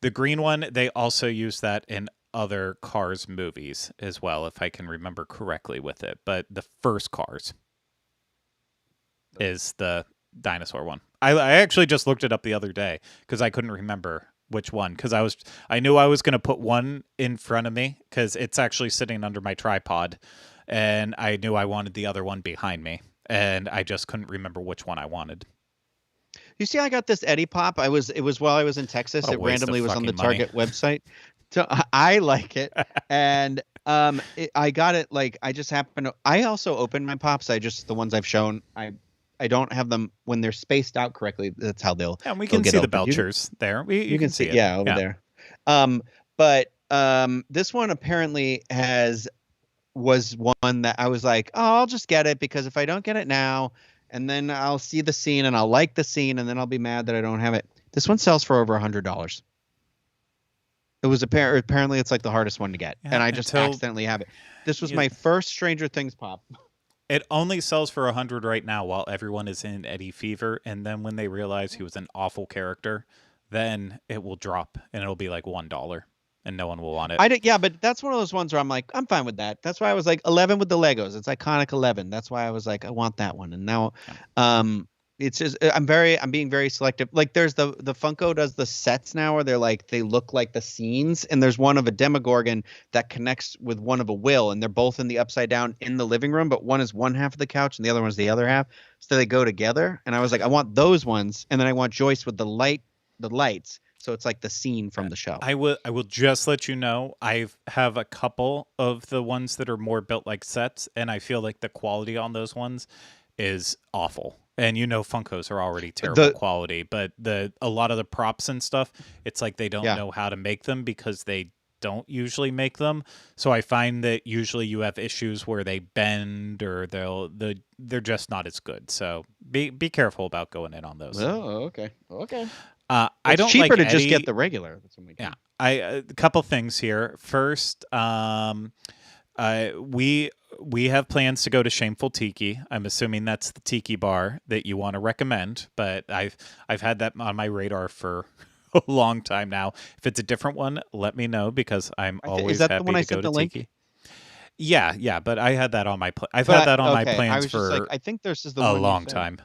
The green one, they also use that in other Cars movies as well, if I can remember correctly with it. But the first Cars is the dinosaur one. I actually just looked it up the other day because I couldn't remember which one, because I knew I was going to put one in front of me because it's actually sitting under my tripod, and I knew I wanted the other one behind me, and I just couldn't remember which one I wanted. You see, I got this Eddie Pop. It was while I was in Texas. It randomly was on the Target website. So I like it, and I got it. Like, I just happened to. I also open my pops. The ones I've shown. I don't have them when they're spaced out correctly. That's how they'll. Yeah, we can see the Belchers there. You can see it. Yeah, over there. But this one apparently was one that I was like, oh, I'll just get it because if I don't get it now, and then I'll see the scene and I'll like the scene, and then I'll be mad that I don't have it. This one sells for over $100. It was apparently it's like the hardest one to get, and I just accidentally have it. This was my first Stranger Things pop. It only sells for $100 right now while everyone is in Eddie fever, and then when they realize he was an awful character, then it will drop and it'll be like $1 and no one will want it. Yeah, but that's one of those ones where I'm like, I'm fine with that. That's why I was like 11 with the Legos. It's iconic 11. That's why I was like, I want that one. And now, it's just I'm being very selective. Like there's the Funko does the sets now where they look like the scenes, and there's one of a Demogorgon that connects with one of a Will, and they're both in the upside down in the living room, but one is one half of the couch and the other one's the other half, so they go together. And I was like, I want those ones, and then I want Joyce with the lights, so it's like the scene from the show. I will just let you know, I have a couple of the ones that are more built like sets, and I feel like the quality on those ones is awful. And Funkos are already terrible The quality, but a lot of the props and stuff, it's like they don't yeah. know how to make them because they don't usually make them. So I find that usually you have issues where they bend or they're just not as good. So be careful about going in on those. Oh, okay. Okay. I It's don't cheaper like to just get Eddie. the regular. That's what we Yeah, can. a couple things here. First, we have plans to go to Shameful Tiki. I'm assuming that's the tiki bar that you want to recommend, but I've had that on my radar for a long time now. If it's a different one, let me know because I'm Is always that the one happy I to go sent to the link? Tiki. Yeah, but I had that on my I've had But that on my okay, I plans was just like, for I think this is the a one you long said. time.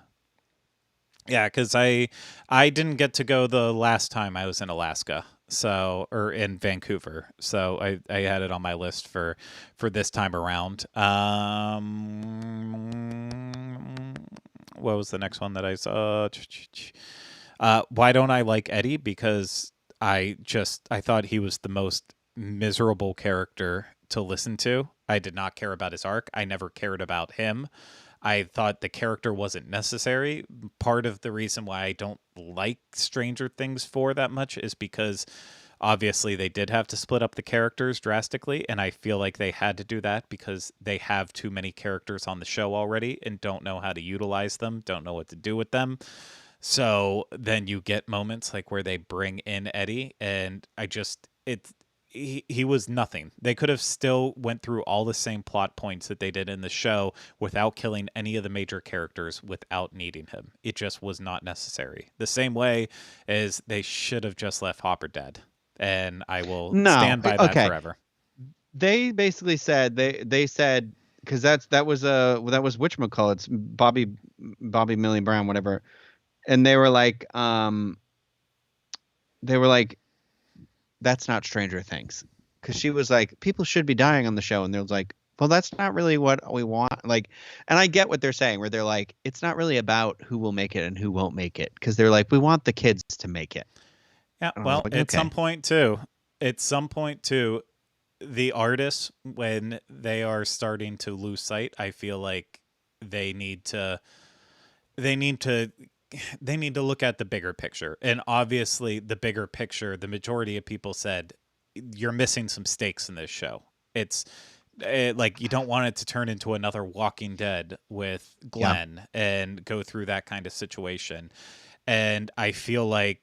Yeah, because I didn't get to go the last time I was in Alaska, or in Vancouver, so I had it on my list for this time around. What was the next one that I saw? Why don't I like Eddie? Because I thought he was the most miserable character to listen to. I did not care about his arc. I never cared about him. I thought the character wasn't necessary. Part of the reason why I don't like Stranger Things 4 that much is because obviously they did have to split up the characters drastically, and I feel like they had to do that because they have too many characters on the show already and don't know how to utilize them, don't know what to do with them. So then you get moments like where they bring in Eddie, and he was nothing. They could have still went through all the same plot points that they did in the show without killing any of the major characters without needing him. It just was not necessary. The same way as they should have just left Hopper dead. And I will No, stand by that okay. forever. They basically said they said because that was whatchamacallit's Bobby Millie Brown, whatever, and they were like that's not Stranger Things, because she was like, people should be dying on the show, and they're like, well, that's not really what we want. Like, and I get what they're saying, where they're like, it's not really about who will make it and who won't make it, because they're like, we want the kids to make it. Yeah, And I was well, like, at okay. some point too, the artists, when they are starting to lose sight, I feel like they need to they need to they need to look at the bigger picture. And obviously the bigger picture, the majority of people said you're missing some stakes in this show. It's like you don't want it to turn into another Walking Dead with Yeah. Glenn and go through that kind of situation. And I feel like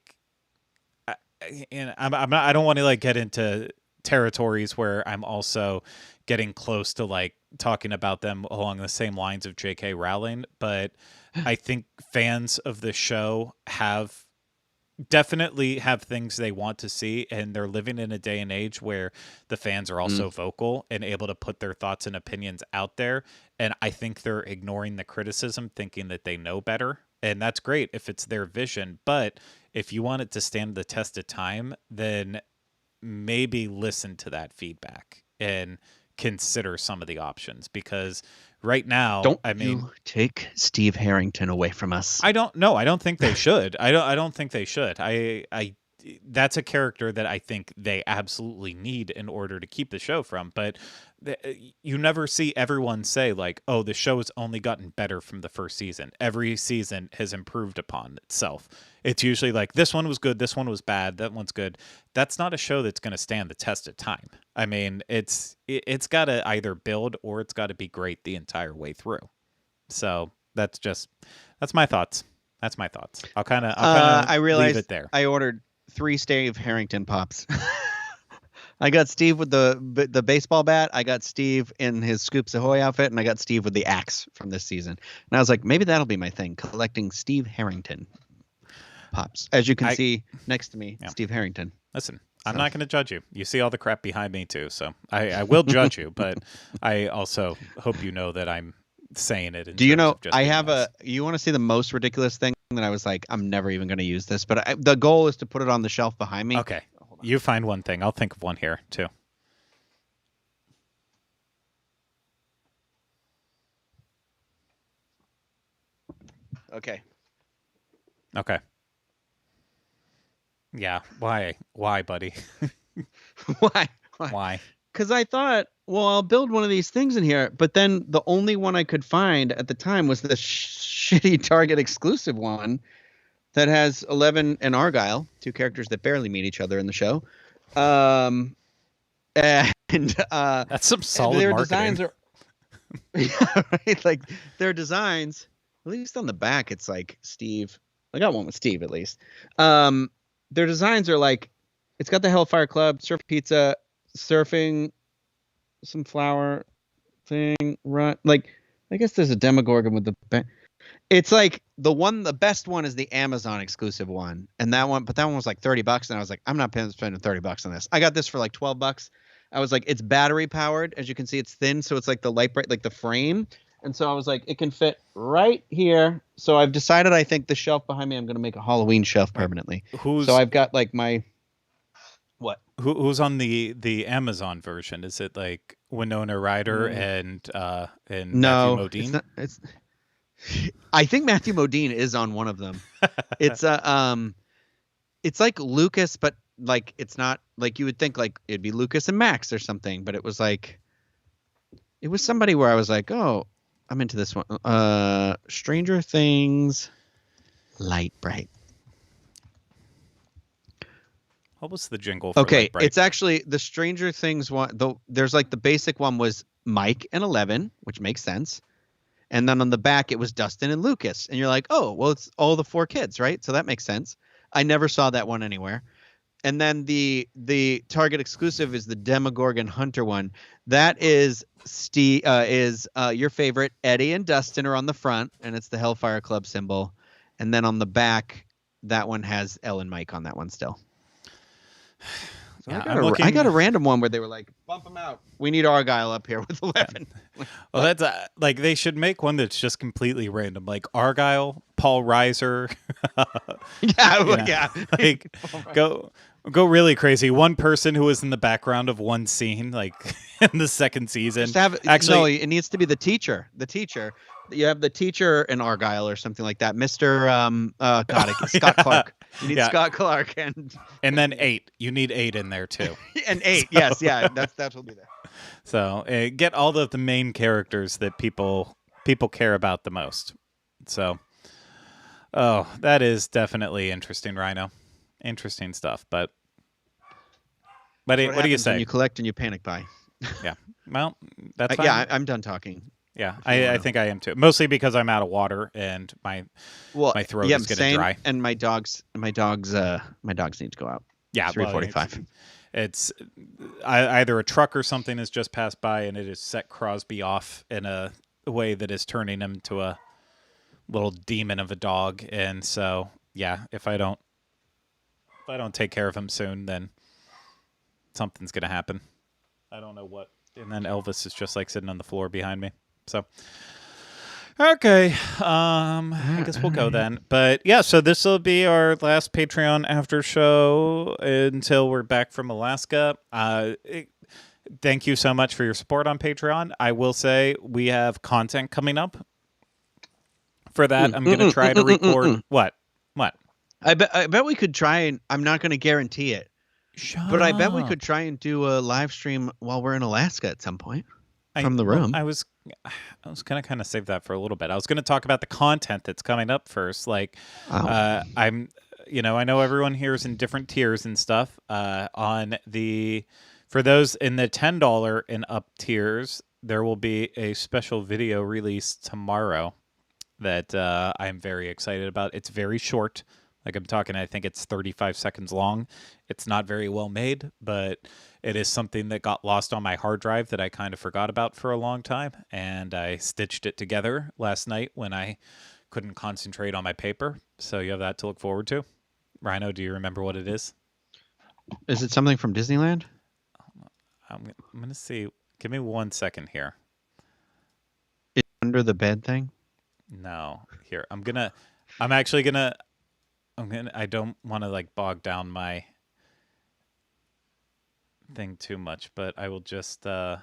and I'm not, I don't want to like get into territories where I'm also getting close to like talking about them along the same lines of J.K. Rowling, but I think fans of the show definitely have things they want to see, and they're living in a day and age where the fans are also vocal and able to put their thoughts and opinions out there. And I think they're ignoring the criticism, thinking that they know better. And that's great if it's their vision. But if you want it to stand the test of time, then maybe listen to that feedback and consider some of the options, because right now, Don't I mean, you take Steve Harrington away from us. I don't know. I don't think they should. I don't think they should. That's a character that I think they absolutely need in order to keep the show from. But you never see everyone say like, "Oh, the show has only gotten better from the first season. Every season has improved upon itself." It's usually like, "This one was good. This one was bad. That one's good." That's not a show that's going to stand the test of time. I mean, it's got to either build or it's got to be great the entire way through. So that's my thoughts. That's my thoughts. I'll kind of I leave realized it there. I ordered 3 Steve Harrington pops. I got Steve with the baseball bat. I got Steve in his Scoops Ahoy outfit, and I got Steve with the axe from this season. And I was like, maybe that'll be my thing, collecting Steve Harrington pops. As you can see next to me, Steve Harrington. Listen, I'm not going to judge you. You see all the crap behind me too, so I will judge you, but I also hope you know that I'm saying it. Do you know? I have nice. You want to see the most ridiculous thing that I was like, I'm never even going to use this, but the goal is to put it on the shelf behind me. Okay, you find one thing. I'll think of one here too. Okay. Okay. Yeah. Why, buddy? Why? Why? Because I thought, well, I'll build one of these things in here. But then the only one I could find at the time was the shitty Target exclusive one that has 11 and Argyle, two characters that barely meet each other in the show. Um, and That's some solid their marketing. designs are yeah, right. Like their designs, at least on the back, it's like Steve. I got one with Steve at least. Their designs are like, it's got the Hellfire Club, Surf Pizza, surfing, some flower thing, run. Like, I guess there's a Demogorgon with the. It's like the best one is the Amazon exclusive one, and that one, but that one was like $30, and I was like, I'm not spending $30 on this. I got this for like $12. I was like, it's battery powered, as you can see, it's thin, so it's like the light bright, like the frame, and so I was like, it can fit right here. So I've decided, I think the shelf behind me, I'm gonna make a Halloween shelf permanently. So I've got like my what? Who's on the Amazon version? Is it like Winona Ryder and Matthew No, Modine? it's not. I think Matthew Modine is on one of them. It's it's like Lucas, but like it's not like you would think like it'd be Lucas and Max or something, but it was somebody where I was like, oh, I'm into this one. Stranger Things, Light Bright. What was the jingle for Okay, Light Bright? it's actually the Stranger Things one. Though there's like the basic one was Mike and 11, which makes sense. And then on the back, it was Dustin and Lucas. And you're like, oh, well, it's all the 4 kids, right? So that makes sense. I never saw that one anywhere. And then the Target exclusive is the Demogorgon Hunter one. That is your favorite. Eddie and Dustin are on the front, and it's the Hellfire Club symbol. And then on the back, that one has Elle and Mike on that one still. So yeah, I got a random one where they were like, bump them out. We need Argyle up here with 11. Well, that's like they should make one that's just completely random, like Argyle, Paul Reiser. Yeah. Like go really crazy. One person who was in the background of one scene, like in the second season. No, it needs to be the teacher. The teacher. You have the teacher in Argyle or something like that. Mr. Scott Clark. You need Scott Clark and then 8. You need 8 in there too. And 8, yes, yeah, that's will be there. So get all of the main characters that people care about the most. So, that is definitely interesting, Rhino. Interesting stuff. But what do you say? When you collect and you panic buy. Yeah. Well, that's fine. Yeah, I'm done talking. Yeah, I think I am too. Mostly because I'm out of water and my throat is getting dry. And my dogs need to go out. Yeah, 3:45. It's either a truck or something has just passed by and it has set Crosby off in a way that is turning him to a little demon of a dog. And so, yeah, if I don't take care of him soon, then something's gonna happen. I don't know what. And then Elvis is just like sitting on the floor behind me. So, okay, I guess we'll go then. But yeah, so this will be our last Patreon after show until we're back from Alaska. Thank you so much for your support on Patreon. I will say we have content coming up. For that, I'm going to try to record. What? I bet we could try, and I'm not going to guarantee it. But I bet we could try and do a live stream while we're in Alaska at some point from the room. I was going to kind of save that for a little bit. I was going to talk about the content that's coming up first. Like, I know everyone here is in different tiers and stuff. For those in the $10 and up tiers, there will be a special video release tomorrow that I'm very excited about. It's very short. Like I'm talking, I think it's 35 seconds long. It's not very well made, but it is something that got lost on my hard drive that I kind of forgot about for a long time. And I stitched it together last night when I couldn't concentrate on my paper. So you have that to look forward to. Rhino, do you remember what it is? Is it something from Disneyland? I'm going to see. Give me 1 second here. It's under the bed thing? No. Here. I don't want to like bog down my thing too much, but I will just I'm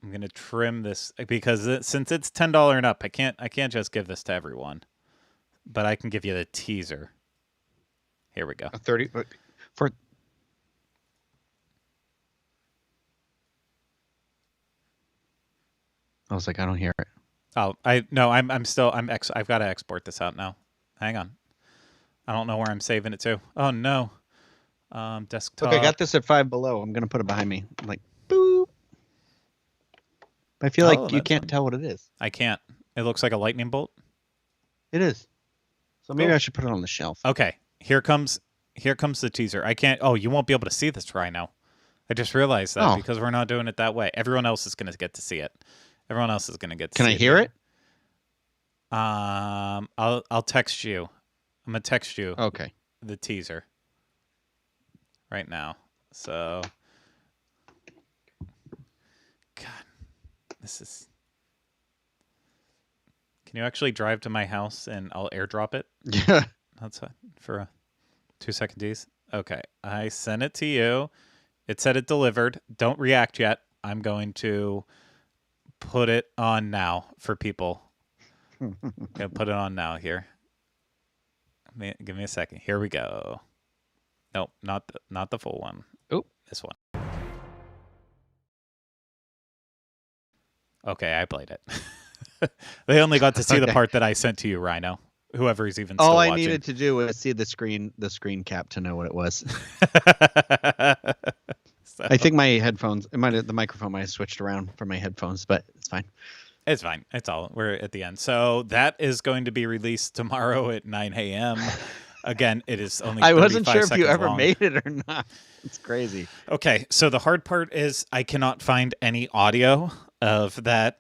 going to trim this because since it's $10 and up, I can't just give this to everyone. But I can give you the teaser. Here we go. A 30 for I was like, I don't hear it. Oh, I've got to export this out now. Hang on. I don't know where I'm saving it to. Oh no. Look, I Desktop. got this at Five Below. I'm gonna put it behind me. I'm like, boop. I feel Oh, like you that's can't fun. tell what it is. I can't. It looks like a lightning bolt. It is. So maybe Cool. I should put it on the shelf. Okay. Here comes the teaser. I can't. Oh, you won't be able to see this right now. I just realized that Oh, because we're not doing it that way. Everyone else is going to get to see it. Everyone else is going to get to can see I it. hear it? I'll text you. I'm gonna text you Okay. the teaser right now. So, God, this is. Can you actually drive to my house and I'll airdrop it? Yeah. That's fine for a 2-second tease. Okay, I sent it to you. It said it delivered. Don't react yet. I'm going to put it on now for people. Gonna put it on now here. Give me a second. Here we go. Nope, not the full one. Oop. This one. Okay, I played it. They only got to see the Okay. part that I sent to you, Rhino. Whoever's even still All I watching. needed to do was see the screen cap to know what it was. So, I think my headphones, the microphone might have switched around for my headphones, but it's fine. it's fine. It's all. We're at the end. So that is going to be released tomorrow at 9 a.m. Again, it is only. I wasn't 35 sure if you seconds ever long. made it or not. It's crazy. Okay, so the hard part is I cannot find any audio of that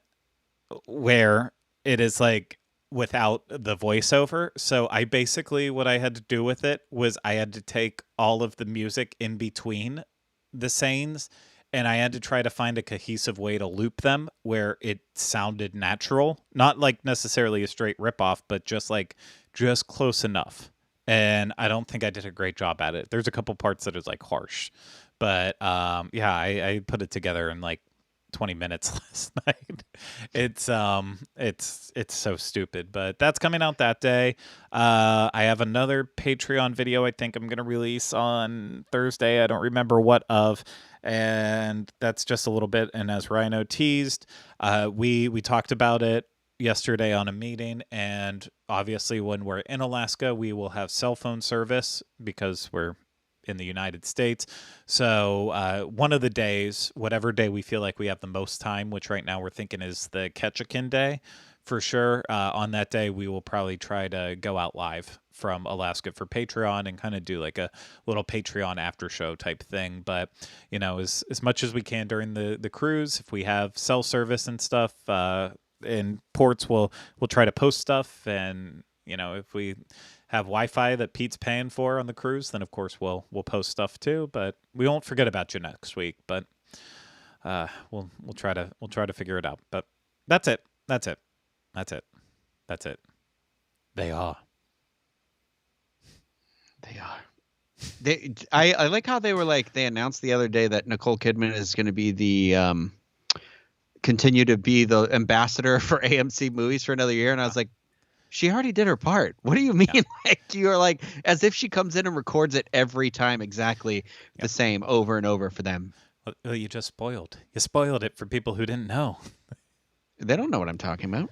where it is like without the voiceover. So I basically, what I had to do with it was I had to take all of the music in between the sayings and I had to try to find a cohesive way to loop them where it sounded natural, not like necessarily a straight ripoff, but just close enough. And I don't think I did a great job at it. There's a couple parts that is like harsh, but yeah, I put it together in like 20 minutes last night. It's so stupid, but that's coming out that day. I have another Patreon video I think I'm gonna release on Thursday. I don't remember what of, and that's just a little bit. And as Rhino teased, we talked about it yesterday on a meeting, and obviously when we're in Alaska, we will have cell phone service because we're in the United States. So one of the days, whatever day we feel like we have the most time, which right now we're thinking is the Ketchikan day, for sure. On that day, we will probably try to go out live from Alaska for Patreon and kind of do like a little Patreon after show type thing. But you know, as much as we can during the cruise, if we have cell service and stuff in ports, we'll try to post stuff. And you know, if we have Wi-Fi that Pete's paying for on the cruise, then of course we'll post stuff too. But we won't forget about you next week. But we'll try to figure it out. But that's it. That's it. That's it. That's it. They are. They are. I like how they were like, they announced the other day that Nicole Kidman is going to be the continue to be the ambassador for AMC movies for another year, and I was like, she already did her part. What do you mean? Yeah. Like, you're like, as if she comes in and records it every time exactly the same over and over for them. Well, you just spoiled. You spoiled it for people who didn't know. They don't know what I'm talking about.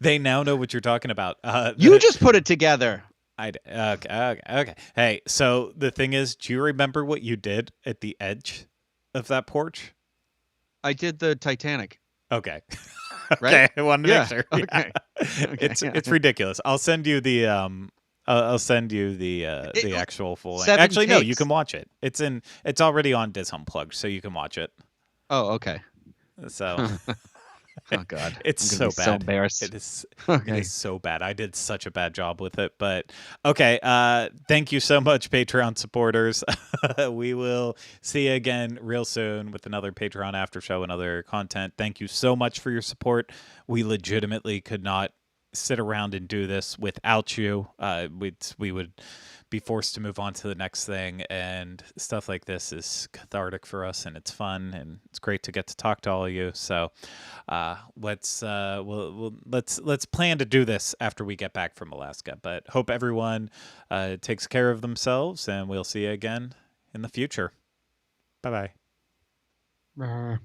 They now know what you're talking about. You just put it together. Okay. Hey, so the thing is, do you remember what you did at the edge of that porch? I did the Titanic. Okay. Right? Okay, I wanted to Yeah. make sure. Okay. Yeah. Okay. It's ridiculous. I'll send you the the actual full length. 7 Actually, no, you takes. can watch it. It's already on Diz Unplugged, so you can watch it. Oh, okay. So Oh God, it's I'm so gonna be bad. so embarrassed. It is Okay. it is so bad. I did such a bad job with it, but okay. Thank you so much, Patreon supporters. We will see you again real soon with another Patreon after show and other content. Thank you so much for your support. We legitimately could not sit around and do this without you. We would be forced to move on to the next thing, and stuff like this is cathartic for us, and it's fun, and it's great to get to talk to all of you. So let's plan to do this after we get back from Alaska. But hope everyone takes care of themselves, and we'll see you again in the future. Bye bye.